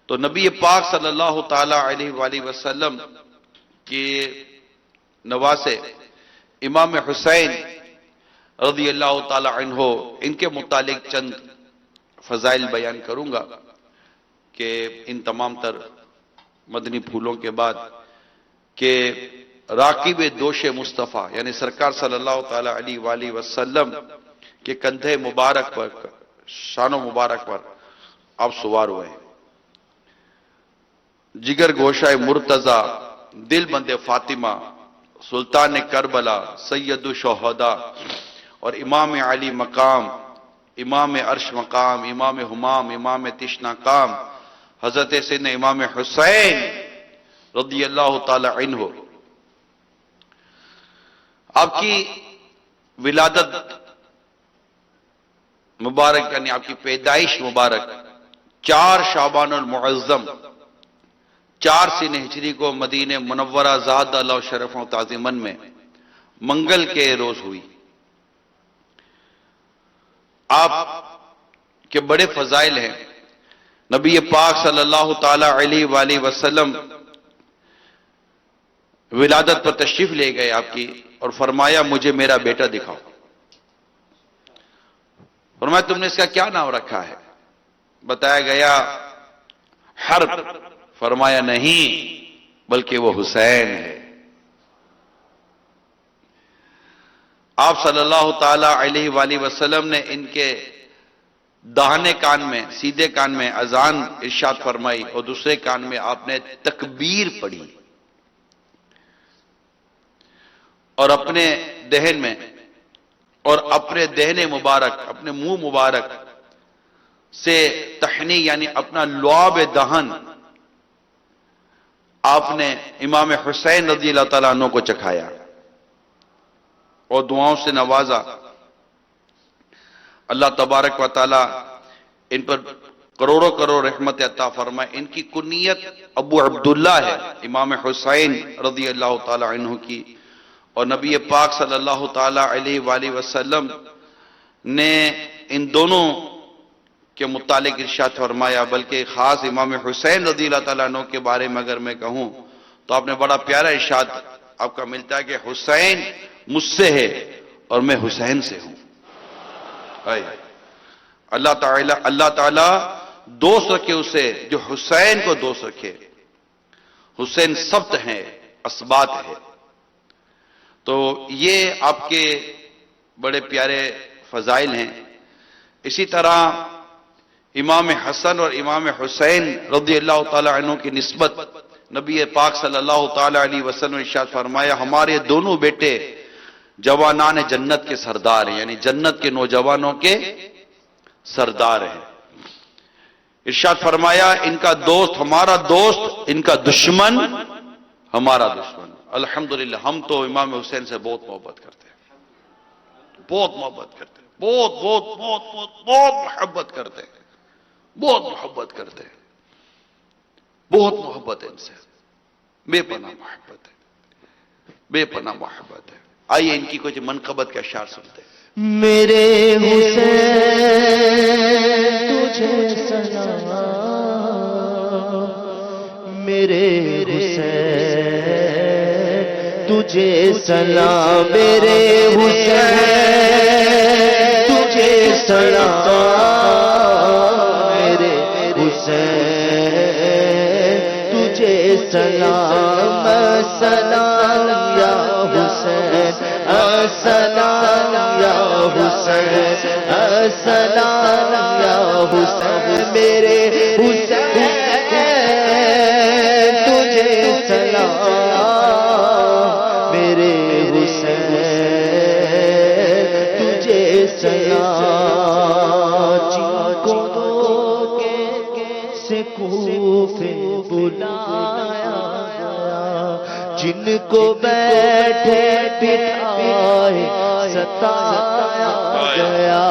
تو نبی پاک صلی اللہ تعالی علیہ وآلہ وسلم کے نواسے امام حسین رضی اللہ تعالی عنہ، ان کے متعلق چند فضائل بیان کروں گا کہ ان تمام تر مدنی پھولوں کے بعد کہ راکب دوش مصطفیٰ یعنی سرکار صلی اللہ تعالی علیہ وآلہ وسلم کے کندھے مبارک پر، شان و مبارک پر آپ سوار ہوئے ہیں. جگر گوشہ مرتضی، دل بند فاطمہ، سلطان کربلا، سید الشہداء اور امام علی مقام، امام عرش مقام، امام ہمام، امام تشنا کام، حضرت سیدنا امام حسین رضی اللہ تعالی عنہ. آپ کی ولادت مبارک یعنی آپ کی پیدائش مبارک 4 شعبان المعظم 4 سن ہجری کو مدینہ منورہ زاد اللہ شرف و تعظیمن میں منگل کے روز ہوئی. آپ کے بڑے فضائل ہیں. نبی پاک صلی اللہ تعالی علیہ وآلہ وسلم ولادت پر تشریف لے گئے آپ کی اور فرمایا مجھے میرا بیٹا دکھاؤ. فرمایا تم نے اس کا کیا نام رکھا ہے؟ بتایا گیا حرب. فرمایا نہیں بلکہ وہ حسین ہے. آپ صلی اللہ تعالی علیہ وآلہ وسلم نے ان کے داہنے کان میں، سیدھے کان میں اذان ارشاد فرمائی اور دوسرے کان میں آپ نے تکبیر پڑھی اور اپنے دہن میں اور اپنے دہنے مبارک، اپنے منہ مبارک سے تحنی یعنی اپنا لعاب دہن آپ نے امام حسین رضی اللہ تعالیٰ عنہ کو چکھایا اور دعاؤں سے نوازا. اللہ تبارک و تعالی ان پر کروڑوں کروڑ رحمت عطا فرمائے. ان کی کنیت ابو عبداللہ ہے، امام حسین رضی اللہ تعالی عنہ کی. اور نبی پاک صلی اللہ تعالی علیہ وآلہ وسلم نے ان دونوں کے متعلق ارشاد فرمایا، بلکہ خاص امام حسین رضی اللہ تعالیٰ عنہ کے بارے میں اگر میں کہوں تو آپ نے بڑا پیارا ارشاد آپ کا ملتا ہے کہ حسین مجھ سے ہے اور میں حسین سے ہوں. اللہ تعالیٰ دوست رکھے اسے جو حسین کو دوست رکھے. حسین ثبت ہیں، اثبات ہے. تو یہ آپ کے بڑے پیارے فضائل ہیں. اسی طرح امام حسن اور امام حسین رضی اللہ تعالی عنہ کی نسبت نبی پاک صلی اللہ تعالی علیہ وسلم نے ارشاد فرمایا ہمارے دونوں بیٹے جوانان جنت کے سردار ہیں، یعنی جنت کے نوجوانوں کے سردار ہیں. ارشاد فرمایا ان کا دوست ہمارا دوست، ان کا دشمن ہمارا دشمن. الحمدللہ ہم تو امام حسین سے بہت محبت کرتے ہیں، بہت محبت کرتے ہیں، بہت بہت بہت بہت بہت محبت کرتے ہیں، بہت محبت کرتے ہیں، بہت محبت ہے ان سے، بے پناہ محبت ہے، بے پناہ محبت ہے. آئیے ان کی کچھ منقبت کا اشعار سنتے ہیں. میرے حسین تجھے سلام میرے حسین تجھے سلام میرے حسین تجھے سلام میرے حسین تجھے سلام سلام یا حسین السلام یا حسین السلام یا حسین میرے حسین تجھے سلام میرے حسین تجھے سلام جن کو سے کوفے بلایا جن کو بیٹھے بٹھائے ستایا گیا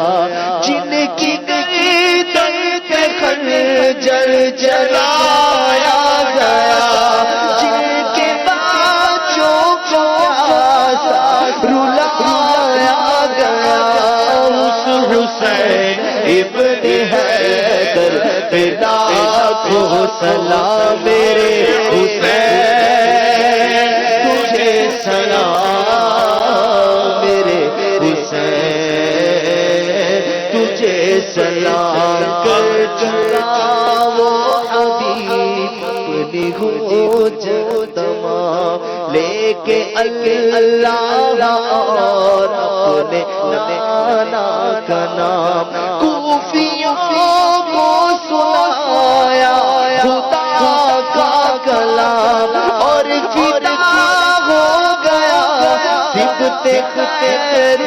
جن کی گردن پہ خنجر جلایا گیا جن کے بچوں کو پیاسا رلایا گیا اس حسین ابن حیدر پہ لاکھوں سلام میرے حسین تجھے سلام میرے حسین تجھے سلام کر چلا وہ حبیب اپنی حجت تمام لے کے اللہ اور اپنے نانا کا نام کوفیوں کو سنایا خدا کا کلام اور فدا ہو گیا صبت خیر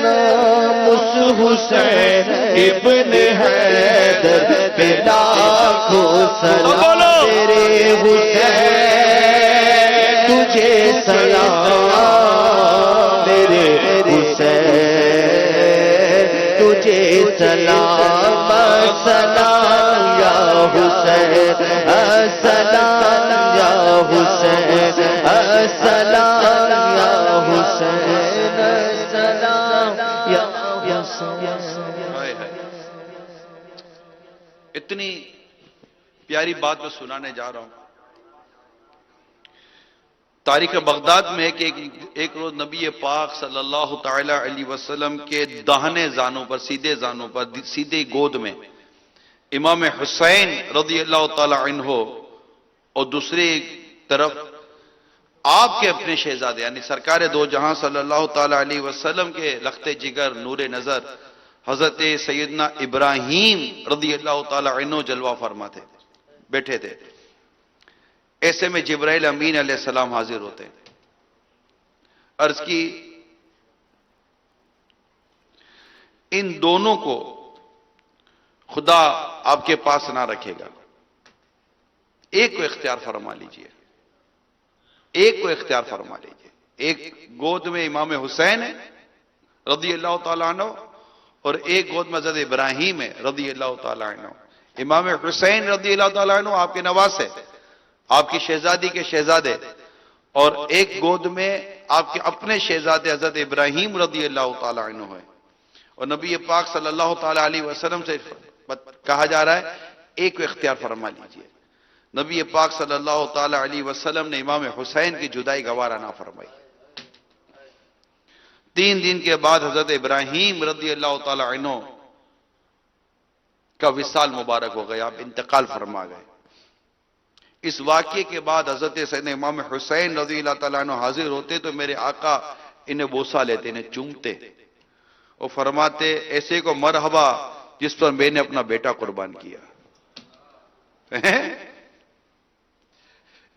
نام اس حسین ابن حیدر پہ لاکھوں سلام میرے حسین تجھے سلام میرے حسین تجھے سلام السلام یا حسین السلام یا حسین السلام یا حسین السلام یا حسین اتنی پیاری بات میں سنانے جا رہا ہوں. تاریخ بغداد میں ہے کہ ایک روز نبی پاک صلی اللہ تعالی علیہ وسلم کے داہنے زانوں پر سیدھے گود میں امام حسین رضی اللہ تعالی عنہ اور دوسری طرف آپ کے اپنے شہزادے یعنی سرکار دو جہاں صلی اللہ تعالی علیہ وسلم کے لخت جگر نور نظر حضرت سیدنا ابراہیم رضی اللہ تعالی عنہ جلوہ فرما تھے بیٹھے تھے. ایسے میں جبرائیل امین علیہ السلام حاضر ہوتے ہیں. عرض کی ان دونوں کو خدا آپ کے پاس نہ رکھے گا, ایک کو اختیار فرما لیجئے, ایک کو اختیار فرما لیجئے. ایک گود میں امام حسین ہے رضی اللہ تعالیٰ عنہ اور ایک گود میں حضرت ابراہیم ہے رضی اللہ تعالیٰ عنہ. امام حسین رضی اللہ تعالیٰ عنہ آپ کے نواز ہے, آپ کی شہزادی کے شہزادے, اور ایک گود میں آپ کے اپنے شہزادے حضرت ابراہیم رضی اللہ تعالیٰ عنہ ہے. اور نبی پاک صلی اللہ تعالیٰ علیہ وسلم سے کہا جا رہا ہے ایک کو اختیار فرما لیجئے. نبی پاک صلی اللہ تعالیٰ علیہ وسلم نے امام حسین کی جدائی گوارہ نہ فرمائی. 3 دن کے بعد حضرت ابراہیم رضی اللہ تعالیٰ عنہ کا وصال مبارک ہو گیا, آپ انتقال فرما گئے. اس واقعے کے بعد حضرت سیدنا امام حسین رضی اللہ تعالیٰ عنہ حاضر ہوتے تو میرے آقا انہیں بوسہ لیتے, انہیں چومتے اور فرماتے ایسے کو مرحبا جس پر میں نے اپنا بیٹا قربان کیا.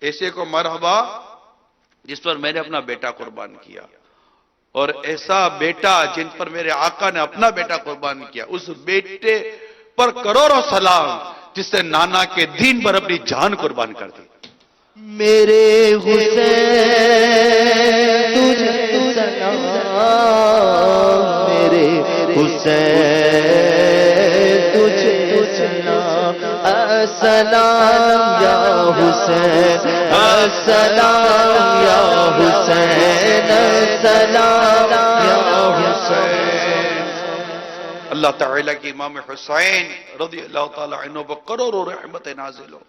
ایسے کو مرحبا جس پر میں نے اپنا بیٹا قربان کیا, اور ایسا بیٹا جن پر میرے آقا نے اپنا بیٹا قربان کیا, اس بیٹے پر کروڑوں سلام جس نے نانا کے دین پر اپنی جان قربان کر دی. میرے حسین تجھے سلام میرے حسین تجھے سلام السلام یا حسین السلام یا حسین السلام یا حسین. اللہ تعالیٰ کی امام حسین رضی اللہ تعالیٰ عنہ پر کروڑوں رحمت نازل ہو،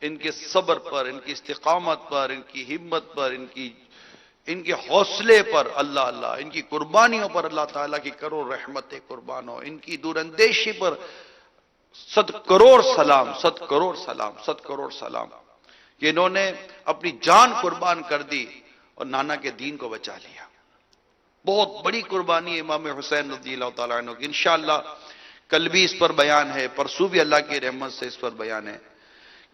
ان کے صبر پر، ان کی استقامت پر، ان کی ہمت پر، ان کے حوصلے پر، اللہ اللہ، ان کی قربانیوں پر اللہ تعالیٰ کی کروڑ رحمتیں قربان ہو، ان کی دور اندیشی پر 100 کروڑ سلام، 100 کروڑ سلام، 100 کروڑ سلام کہ انہوں نے اپنی جان قربان کر دی اور نانا کے دین کو بچا لیا۔ بہت بڑی قربانی امام حسین رضی اللہ تعالیٰ عنہ کی۔ انشاءاللہ کل بھی اس پر بیان ہے، پرسوں بھی اللہ کی رحمت سے اس پر بیان ہے۔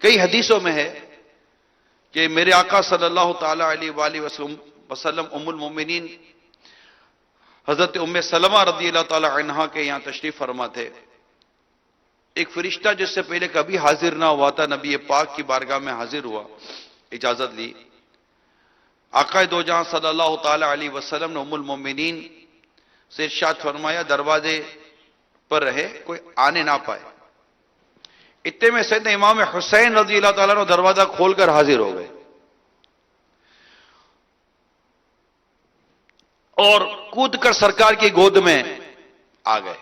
کئی حدیثوں میں ہے کہ میرے آقا صلی اللہ تعالیٰ علیہ وآلہ وسلم ام المومنین حضرت ام سلمہ رضی اللہ تعالیٰ عنہا کے یہاں تشریف فرما تھے۔ ایک فرشتہ جس سے پہلے کبھی حاضر نہ ہوا تھا نبی پاک کی بارگاہ میں حاضر ہوا، اجازت لی۔ آقا دو جہاں صلی اللہ تعالیٰ علیہ وسلم نے ام المومنین سے ارشاد فرمایا دروازے پر رہے، کوئی آنے نہ پائے۔ اتنے میں سیدنا امام حسین رضی اللہ تعالیٰ نے دروازہ کھول کر حاضر ہو گئے اور کود کر سرکار کی گود میں آ گئے۔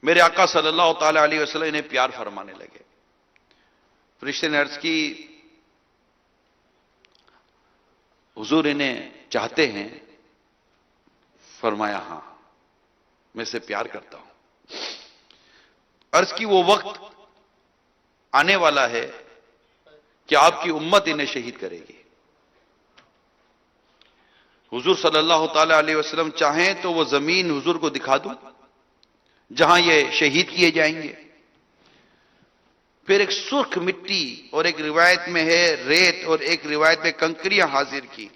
میرے آقا صلی اللہ تعالیٰ علیہ وسلم انہیں پیار فرمانے لگے۔ فرشتے نے عرض کی حضور انہیں چاہتے ہیں؟ فرمایا ہاں، میں اسے پیار کرتا ہوں۔ عرض کی وہ وقت آنے والا ہے کہ آپ کی امت انہیں شہید کرے گی۔ حضور صلی اللہ تعالیٰ علیہ وسلم چاہیں تو وہ زمین حضور کو دکھا دوں جہاں یہ شہید کیے جائیں گے۔ پھر ایک سرخ مٹی، اور ایک روایت میں ہے ریت، اور ایک روایت میں کنکریاں حاضر کی۔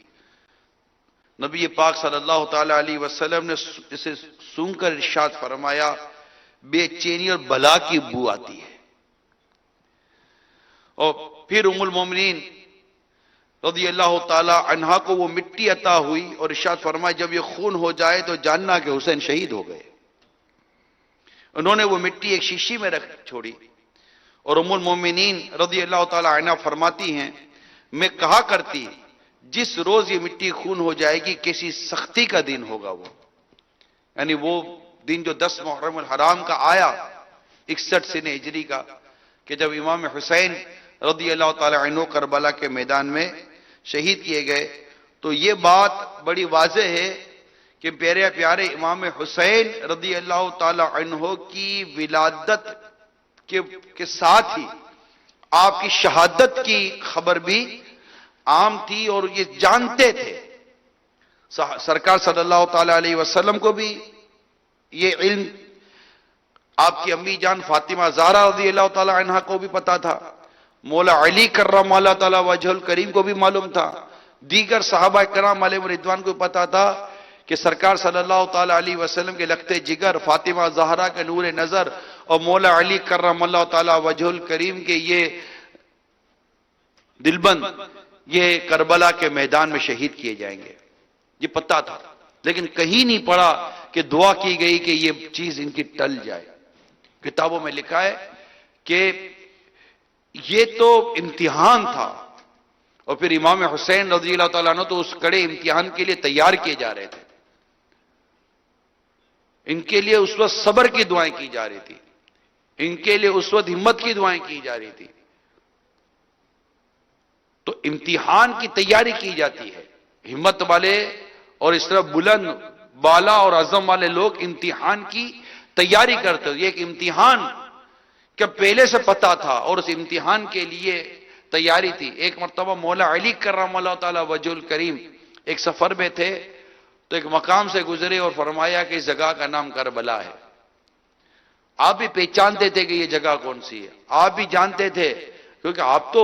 نبی پاک صلی اللہ تعالیٰ علیہ وسلم نے اسے سونگ کر ارشاد فرمایا بے چینی اور بلا کی بو آتی ہے۔ اور پھر ام المومنین رضی اللہ تعالی عنہا کو وہ مٹی عطا ہوئی اور ارشاد فرمایا جب یہ خون ہو جائے تو جاننا کہ حسین شہید ہو گئے۔ انہوں نے وہ مٹی ایک شیشی میں رکھ چھوڑی، اور ام المومنین رضی اللہ تعالی عنہا فرماتی ہیں میں کہا کرتی جس روز یہ مٹی خون ہو جائے گی کیسی سختی کا دن ہوگا وہ، یعنی وہ دن جو 10 محرم الحرام کا آیا 61 سنہ ہجری کا، کہ جب امام حسین رضی اللہ تعالی عنہ کربلا کے میدان میں شہید کیے گئے۔ تو یہ بات بڑی واضح ہے کہ پیارے پیارے امام حسین رضی اللہ تعالی عنہ کی ولادت کے ساتھ ہی آپ کی شہادت کی خبر بھی عام تھی، اور یہ جانتے تھے۔ سرکار صلی اللہ تعالی علیہ وسلم کو بھی یہ علم، آپ کی امی جان فاطمہ زہرا رضی اللہ تعالی عنہ کو بھی پتا تھا، مولا علی کرم اللہ تعالی وجہ الکریم کو بھی معلوم تھا، دیگر صحابہ کرام علیہ رضوان کو پتا تھا کہ سرکار صلی اللہ تعالی علیہ وسلم کے لخت جگر، فاطمہ زہرا کے نور نظر، اور مولا علی کرم اللہ تعالی وجہ الکریم کے یہ دلبند یہ کربلا کے میدان میں شہید کیے جائیں گے، یہ پتا تھا۔ لیکن کہیں نہیں پڑا کہ دعا کی گئی کہ یہ چیز ان کی ٹل جائے۔ کتابوں میں لکھا ہے کہ یہ تو امتحان تھا، اور پھر امام حسین رضی اللہ تعالیٰ عنہ تو اس کڑے امتحان کے لیے تیار کیے جا رہے تھے۔ ان کے لیے اس وقت صبر کی دعائیں کی جا رہی تھی، ان کے لیے اس وقت ہمت کی دعائیں کی جا رہی تھی۔ تو امتحان کی تیاری کی جاتی ہے، ہمت والے اور اس طرح بلند بالا اور عزم والے لوگ امتحان کی تیاری کرتے ہیں۔ یہ ایک امتحان کہ پہلے سے پتا تھا اور اس امتحان کے لیے تیاری تھی۔ ایک مرتبہ مولا علی کرم اللہ تعالی وجہ الکریم ایک سفر میں تھے تو ایک مقام سے گزرے اور فرمایا کہ اس جگہ کا نام کربلا ہے۔ آپ بھی پہچانتے تھے کہ یہ جگہ کون سی ہے، آپ بھی جانتے تھے کیونکہ آپ تو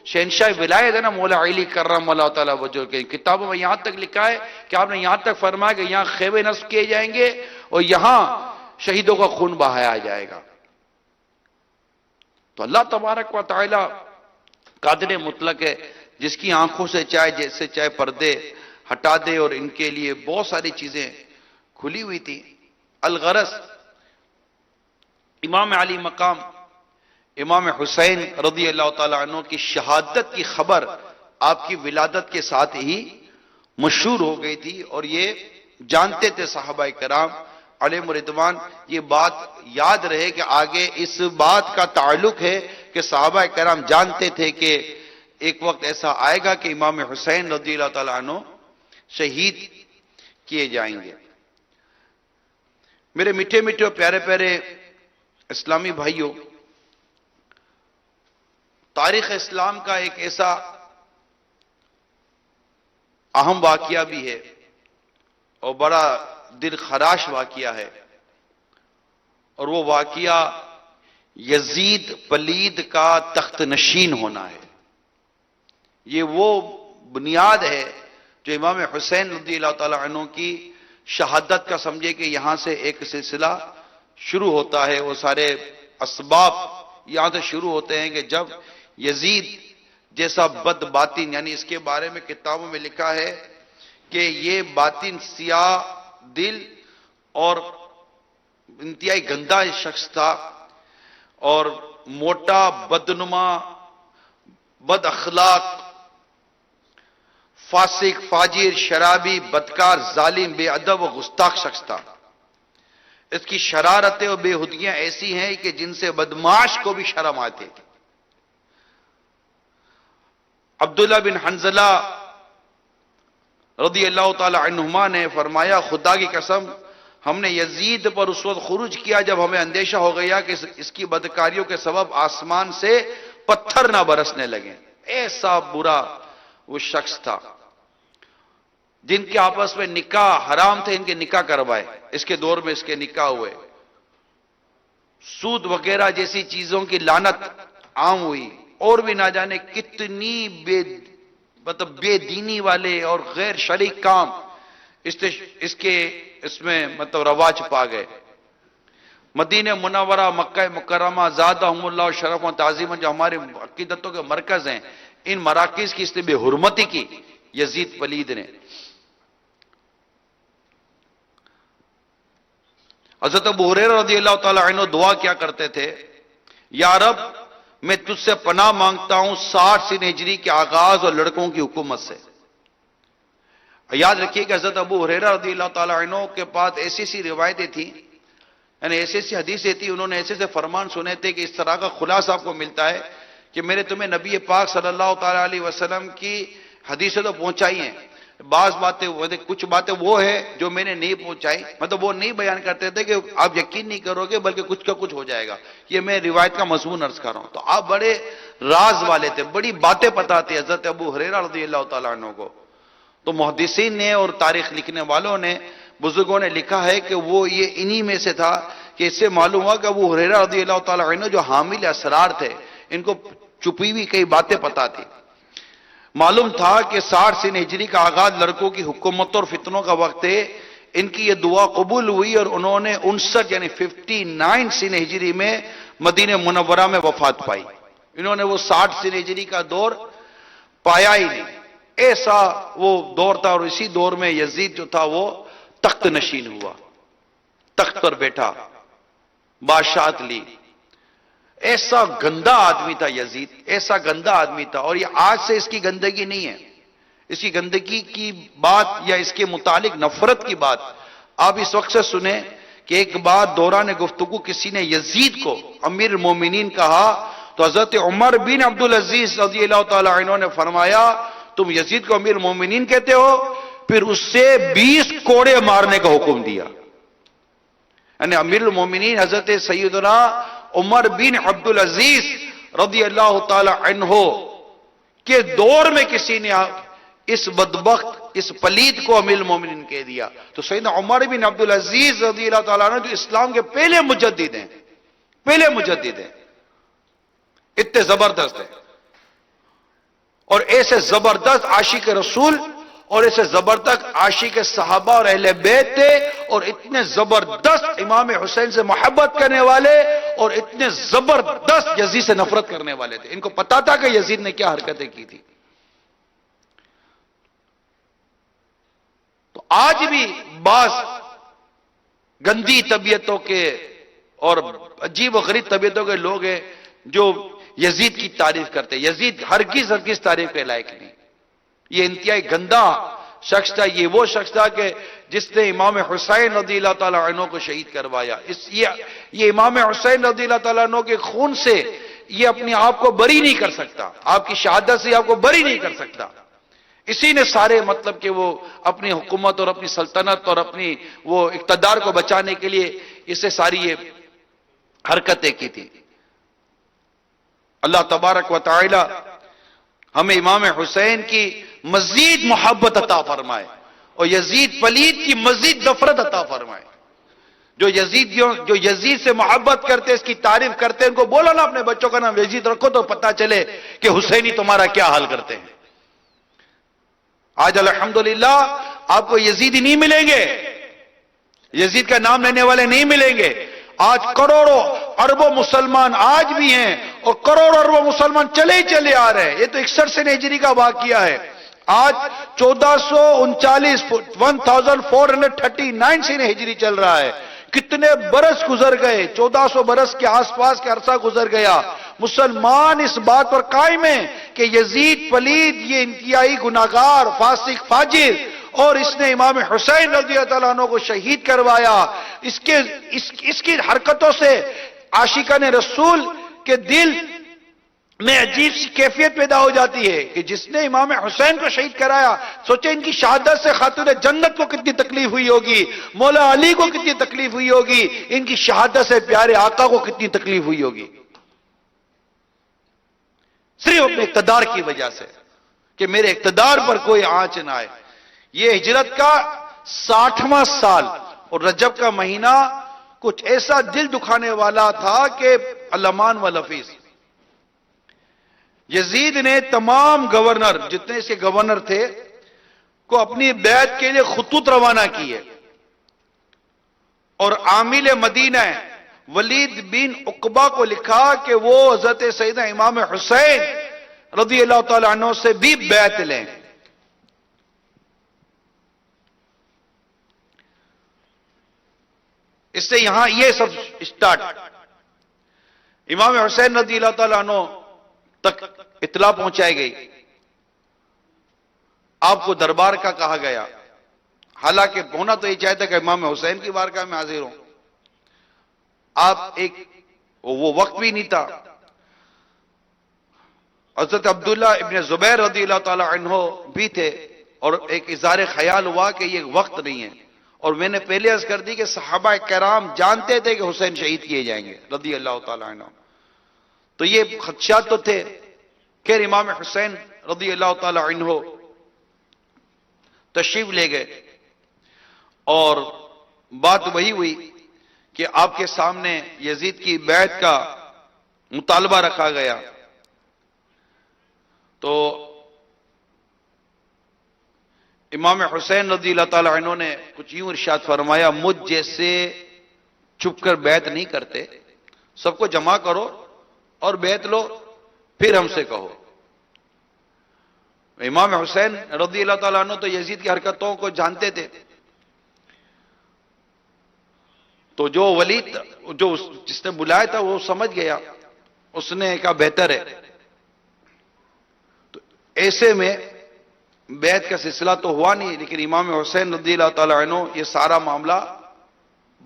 شہنشاہ ولایت ہے نا مولا علی کرم اللہ تعالی وجہ الکریم۔ کتابوں میں یہاں تک لکھا ہے کہ آپ نے یہاں تک فرمایا کہ یہاں خیمے نصب کیے جائیں گے اور یہاں شہیدوں کا خون بہایا جائے گا۔ تو اللہ تبارک و تعالی قادر مطلق ہے، جس کی آنکھوں سے چاہے جیسے چاہے پردے ہٹا دے، اور ان کے لیے بہت ساری چیزیں کھلی ہوئی تھی۔ الغرض امام علی مقام امام حسین رضی اللہ تعالیٰ عنہ کی شہادت کی خبر آپ کی ولادت کے ساتھ ہی مشہور ہو گئی تھی، اور یہ جانتے تھے صحابہ کرام علیہ رضوان، یہ بات یاد رہے کہ آگے اس بات کا تعلق ہے کہ صحابہ کرام جانتے تھے کہ ایک وقت ایسا آئے گا کہ امام حسین رضی اللہ تعالیٰ عنہ شہید کیے جائیں گے۔ میرے میٹھے میٹھے اور پیارے پیارے اسلامی بھائیوں، تاریخ اسلام کا ایک ایسا اہم واقعہ بھی ہے اور بڑا دل خراش واقعہ ہے، اور وہ واقعہ یزید پلید کا تخت نشین ہونا ہے۔ یہ وہ بنیاد ہے جو امام حسین رضی اللہ تعالی عنہ کی شہادت کا سمجھے کہ یہاں سے ایک سلسلہ شروع ہوتا ہے، وہ سارے اسباب یہاں سے شروع ہوتے ہیں کہ جب یزید جیسا بد باطن، یعنی اس کے بارے میں کتابوں میں لکھا ہے کہ یہ باطن سیاہ دل اور انتہائی گندا شخص تھا، اور موٹا، بدنما، بد اخلاق، فاسق، فاجر، شرابی، بدکار، ظالم، بے ادب و گستاخ شخص تھا۔ اس کی شرارتیں اور بے ہدیاں ایسی ہیں کہ جن سے بدمعاش کو بھی شرم آتی۔ عبداللہ بن حنظلہ رضی اللہ تعالی عنہما نے فرمایا، خدا کی قسم ہم نے یزید پر اس وقت خروج کیا جب ہمیں اندیشہ ہو گیا کہ اس کی بدکاریوں کے سبب آسمان سے پتھر نہ برسنے لگیں۔ ایسا برا وہ شخص تھا۔ جن کے آپس میں نکاح حرام تھے، ان کے نکاح کروائے، اس کے دور میں اس کے نکاح ہوئے۔ سود وغیرہ جیسی چیزوں کی لعنت عام ہوئی، اور بھی نہ جانے کتنی بے دینی والے اور غیر شرعی کام اس میں رواج پا گئے۔ مدینہ منورہ، مکہ مکرمہ، زادہم اللہ شرف و تعظیما، جو ہمارے عقیدتوں کے مرکز ہیں، ان مراکز کی اس نے بے حرمتی کی یزید پلید نے۔ حضرت ابو ہریرہ رضی اللہ تعالی عنہ دعا کیا کرتے تھے، یا رب میں تجھ سے پناہ مانگتا ہوں 60 سن ہجری کے آغاز اور لڑکوں کی حکومت سے۔ یاد رکھیے کہ حضرت ابو ہریرہ رضی اللہ تعالی عنہ کے پاس ایسی روایتیں تھیں، یعنی ایسی حدیثیں تھیں، انہوں نے ایسے فرمان سنے تھے کہ اس طرح کا خلاصہ آپ کو ملتا ہے کہ میں نے تمہیں نبی پاک صلی اللہ تعالی علیہ وسلم کی حدیثیں تو پہنچائی ہیں، بعض باتیں کچھ باتیں وہ ہے جو میں نے نہیں پہنچائی، وہ نہیں بیان کرتے تھے کہ آپ یقین نہیں کرو گے بلکہ کچھ کا کچھ ہو جائے گا۔ یہ میں روایت کا مضمون عرض کر رہا ہوں۔ تو آپ بڑے راز والے تھے، بڑی باتیں پتہ تھے حضرت ابو ہریرہ رضی اللہ تعالیٰ عنہ کو۔ تو محدثین نے اور تاریخ لکھنے والوں نے، بزرگوں نے لکھا ہے کہ وہ یہ انہی میں سے تھا کہ اس سے معلوم ہوا کہ ابو ہریرہ رضی اللہ تعالیٰ عنہ جو حامل اسرار تھے، ان کو چھپی ہوئی کئی باتیں پتہ تھی۔ معلوم تھا کہ 60 سن ہجری کا آغاز لڑکوں کی حکومت اور فتنوں کا وقت ہے۔ ان کی یہ دعا قبول ہوئی اور انہوں نے 59 یعنی 59 سن ہجری میں مدینہ منورہ میں وفات پائی۔ انہوں نے وہ 60 سن ہجری کا دور پایا ہی نہیں، ایسا وہ دور تھا، اور اسی دور میں یزید جو تھا وہ تخت نشین ہوا، تخت پر بیٹھا، بادشاہت لی۔ ایسا گندا آدمی تھا یزید، ایسا گندا آدمی تھا، اور یہ آج سے اس کی گندگی نہیں ہے، اس کی گندگی کی بات یا اس کے متعلق نفرت کی بات آپ اس وقت سے سنیں کہ ایک بار دوران گفتگو کسی نے یزید کو امیر المومنین کہا تو حضرت عمر بن عبدالعزیز رضی اللہ تعالی عنہ نے فرمایا، تم یزید کو امیر المومنین کہتے ہو؟ پھر اس سے 20 کوڑے مارنے کا حکم دیا۔ یعنی امیر المومنین حضرت سیدنا عمر بن عبدالعزیز رضی اللہ تعالی عنہ کے دور میں کسی نے اس بدبخت، اس پلید کو امیر المومنین کہہ دیا، تو سیدنا عمر بن عبدالعزیز رضی اللہ تعالیٰ عنہ جو اسلام کے پہلے مجدد ہیں، اتنے زبردست ہیں، اور ایسے زبردست عاشق رسول اور ایسے زبردست عاشق صحابہ اور اہل بیت تھے، اور اتنے زبردست امام حسین سے محبت کرنے والے اور اتنے زبردست یزید سے نفرت کرنے والے تھے۔ ان کو پتا تھا کہ یزید نے کیا حرکتیں کی تھی۔ تو آج بھی بعض گندی طبیعتوں کے اور عجیب و غریب طبیعتوں کے لوگ ہیں جو یزید کی تعریف کرتے ہیں۔ یزید ہرگز تعریف کے لائق نہیں، یہ انتہائی گندا شخص تھا، یہ وہ شخص تھا کہ جس نے امام حسین رضی اللہ تعالیٰ عنہ کو شہید کروایا. یہ امام حسین رضی اللہ تعالیٰ عنہ کے خون سے یہ اپنے آپ کو بری نہیں کر سکتا، آپ کی شہادت سے آپ کو بری نہیں کر سکتا. اسی نے سارے مطلب کہ وہ اپنی حکومت اور اپنی سلطنت اور اپنی وہ اقتدار کو بچانے کے لیے اسے ساری یہ حرکتیں کی تھی. اللہ تبارک و تعالی ہمیں امام حسین کی مزید محبت عطا فرمائے اور یزید پلید کی مزید نفرت عطا فرمائے. جو یزید سے محبت کرتے، اس کی تعریف کرتے، ان کو بولو نا اپنے بچوں کا نام یزید رکھو تو پتہ چلے کہ حسینی تمہارا کیا حال کرتے ہیں. آج الحمدللہ آپ کو یزیدی نہیں ملیں گے، یزید کا نام لینے والے نہیں ملیں گے. آج کروڑوں اربوں مسلمان آج بھی ہیں اور کروڑوں اربوں مسلمان چلے ہی چلے آ رہے ہیں. یہ تو 61 ہجری کا واقعہ ہے. آج 1439 1439 ہجری چل رہا ہے. کتنے برس گزر گئے، 1400 برس کے آس پاس کا عرصہ گزر گیا. مسلمان اس بات پر قائم ہیں کہ یزید پلید یہ انتہائی گناہگار فاسق فاجر، اور اس نے امام حسین رضی اللہ عنہ کو شہید کروایا. اس کی حرکتوں سے عاشقان رسول کے دل میں عجیب سی کیفیت پیدا ہو جاتی ہے کہ جس نے امام حسین کو شہید کرایا، سوچیں ان کی شہادت سے خاتون جنت کو کتنی تکلیف ہوئی ہوگی، مولا علی کو کتنی تکلیف ہوئی ہوگی، ان کی شہادت سے پیارے آقا کو کتنی تکلیف ہوئی ہوگی، صرف اپنے اقتدار کی وجہ سے کہ میرے اقتدار پر کوئی آنچ نہ آئے. یہ ہجرت کا 60واں سال اور رجب کا مہینہ کچھ ایسا دل دکھانے والا تھا کہ الامان و لفیظ. یزید نے تمام گورنر جتنے اس کے گورنر تھے کو اپنی بیعت کے لیے خطوط روانہ کیے، اور عامل مدینہ ولید بن عقبہ کو لکھا کہ وہ حضرت سیدنا امام حسین رضی اللہ تعالی عنہ سے بھی بیعت لیں. اس سے یہاں یہ سب اسٹارٹ. امام حسین رضی اللہ تعالیٰ عنہ تک اطلاع پہنچائی گئی، آپ کو دربار کا کہا گیا. حالانکہ ہونا تو یہ چاہتا کہ امام حسین کی بارگاہ میں حاضر ہوں. آپ وہ وقت بھی نہیں تھا. حضرت عبداللہ ابن زبیر رضی اللہ تعالیٰ عنہ بھی تھے، اور ایک اظہار خیال ہوا کہ یہ وقت نہیں ہے. اور میں نے پہلے عرض کر دی کہ صحابہ کرام جانتے تھے کہ حسین شہید کیے جائیں گے رضی اللہ تعالیٰ عنہ، تو یہ خدشات تو تھے. خیر امام حسین رضی اللہ تعالیٰ عنہ تشریف لے گئے، اور بات وہی ہوئی کہ آپ کے سامنے یزید کی بیعت کا مطالبہ رکھا گیا. تو امام حسین رضی اللہ تعالیٰ عنہ نے کچھ یوں ارشاد فرمایا، مجھ جیسے چھپ کر بیعت نہیں کرتے، سب کو جمع کرو اور بیعت لو پھر ہم سے کہو. امام حسین رضی اللہ تعالیٰ عنہ تو یزید کی حرکتوں کو جانتے تھے. تو جو ولید جس نے بلایا تھا وہ سمجھ گیا، اس نے کہا بہتر ہے. تو ایسے میں بیعت کا سلسلہ تو ہوا نہیں، لیکن امام حسین رضی اللہ تعالیٰ عنہ یہ سارا معاملہ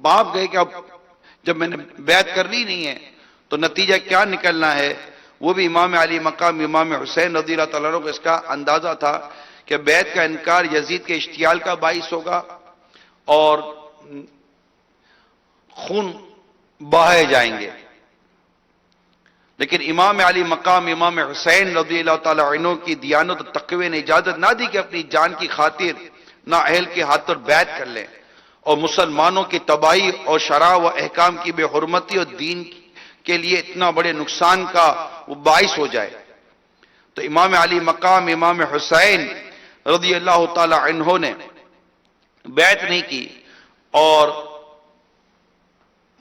باپ گئے کہ اب جب میں نے بیعت کرنی نہیں ہے تو نتیجہ کیا نکلنا ہے. وہ بھی امام علی مقام امام حسین رضی اللہ تعالیٰ عنہ کو اس کا اندازہ تھا کہ بیعت کا انکار یزید کے اشتعال کا باعث ہوگا اور خون بہائے جائیں گے. لیکن امام علی مقام امام حسین رضی اللہ تعالیٰ عنہ کی دیانت و تقوی نے اجازت نہ دی کہ اپنی جان کی خاطر نااہل کے ہاتھ پر بیعت کر لیں اور مسلمانوں کی تباہی اور شرع و احکام کی بے حرمتی اور دین کے لیے اتنا بڑے نقصان کا وہ باعث ہو جائے. تو امام علی مقام امام حسین رضی اللہ تعالیٰ عنہ نے بیعت نہیں کی، اور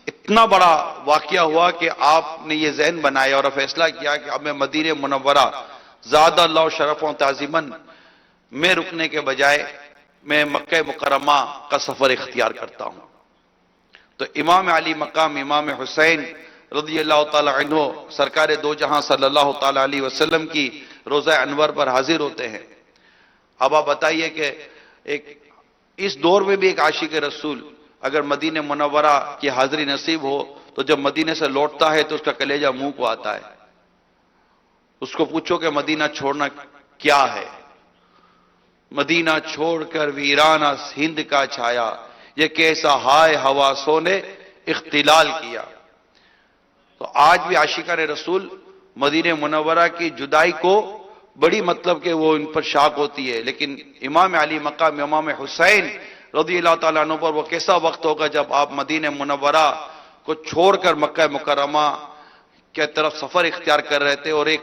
اتنا بڑا واقعہ ہوا کہ آپ نے یہ ذہن بنایا اور فیصلہ کیا کہ اب میں مدینہ منورہ زادہ اللہ شرف و تعظیماً میں رکنے کے بجائے میں مکہ مکرمہ کا سفر اختیار کرتا ہوں. تو امام علی مقام امام حسین رضی اللہ تعالی عنہ سرکار دو جہاں صلی اللہ تعالی علیہ وسلم کی روضہ انور پر حاضر ہوتے ہیں. اب آپ بتائیے کہ اس دور میں بھی ایک عاشق رسول اگر مدینہ منورہ کی حاضری نصیب ہو تو جب مدینے سے لوٹتا ہے تو اس کا کلیجہ منہ کو آتا ہے. اس کو پوچھو کہ مدینہ چھوڑنا کیا ہے. مدینہ چھوڑ کر ویرانہ ہند کا چھایا، یہ کیسا ہائے حواسوں نے اختلال کیا. تو آج بھی عاشقان رسول مدینہ منورہ کی جدائی کو بڑی مطلب کہ وہ ان پر شاک ہوتی ہے، لیکن امام علی مقام امام حسین رضی اللہ تعالیٰ عنہ پر وہ کیسا وقت ہوگا جب آپ مدینہ منورہ کو چھوڑ کر مکہ مکرمہ کے طرف سفر اختیار کر رہے تھے، اور ایک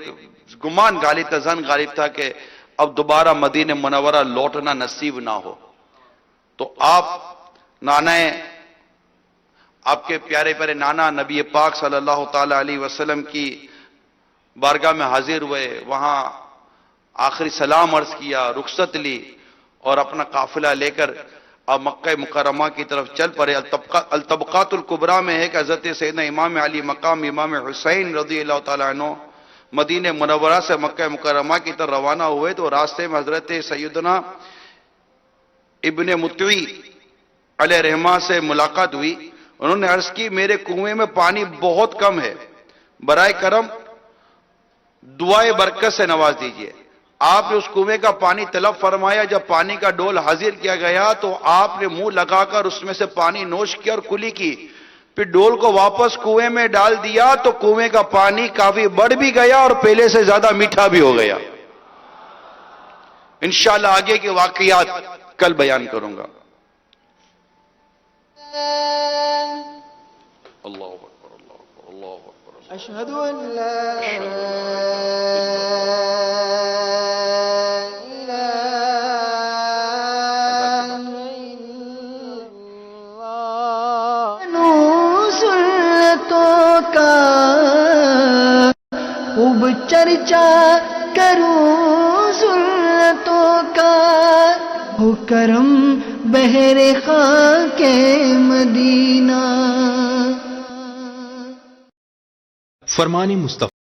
گمان غالب تھا، زن غالب تھا کہ اب دوبارہ مدینہ منورہ لوٹنا نصیب نہ ہو. تو آپ نانا، آپ کے پیارے پیارے نانا نبی پاک صلی اللہ تعالی علیہ وسلم کی بارگاہ میں حاضر ہوئے، وہاں آخری سلام عرض کیا، رخصت لی اور اپنا قافلہ لے کر اب مکہ مکرمہ کی طرف چل پڑے. الطبقات الکبریٰ میں ہے کہ حضرت سیدنا امام علی مقام امام حسین رضی اللہ تعالیٰ عنہ مدینہ منورہ سے مکہ مکرمہ کی طرف روانہ ہوئے تو راستے میں حضرت سیدنا ابن مطوی علیہ رحمہ سے ملاقات ہوئی. انہوں نے عرض کی میرے کنویں میں پانی بہت کم ہے، برائے کرم دعائے برکت سے نواز دیجئے. آپ نے اس کنویں کا پانی طلب فرمایا. جب پانی کا ڈول حاضر کیا گیا تو آپ نے منہ لگا کر اس میں سے پانی نوش کیا اور کلی کی، پھر ڈول کو واپس کنویں میں ڈال دیا تو کنویں کا پانی کافی بڑھ بھی گیا اور پہلے سے زیادہ میٹھا بھی ہو گیا. انشاءاللہ آگے کے واقعات کل بیان کروں گا. اللہ اکبر، اللہ اکبر، اللہ اکبر. اشہد ان لا خوب چرچا کروں سنتوں کا، ہو کرم بہر خاک مدینہ. فرمان مصطفیٰ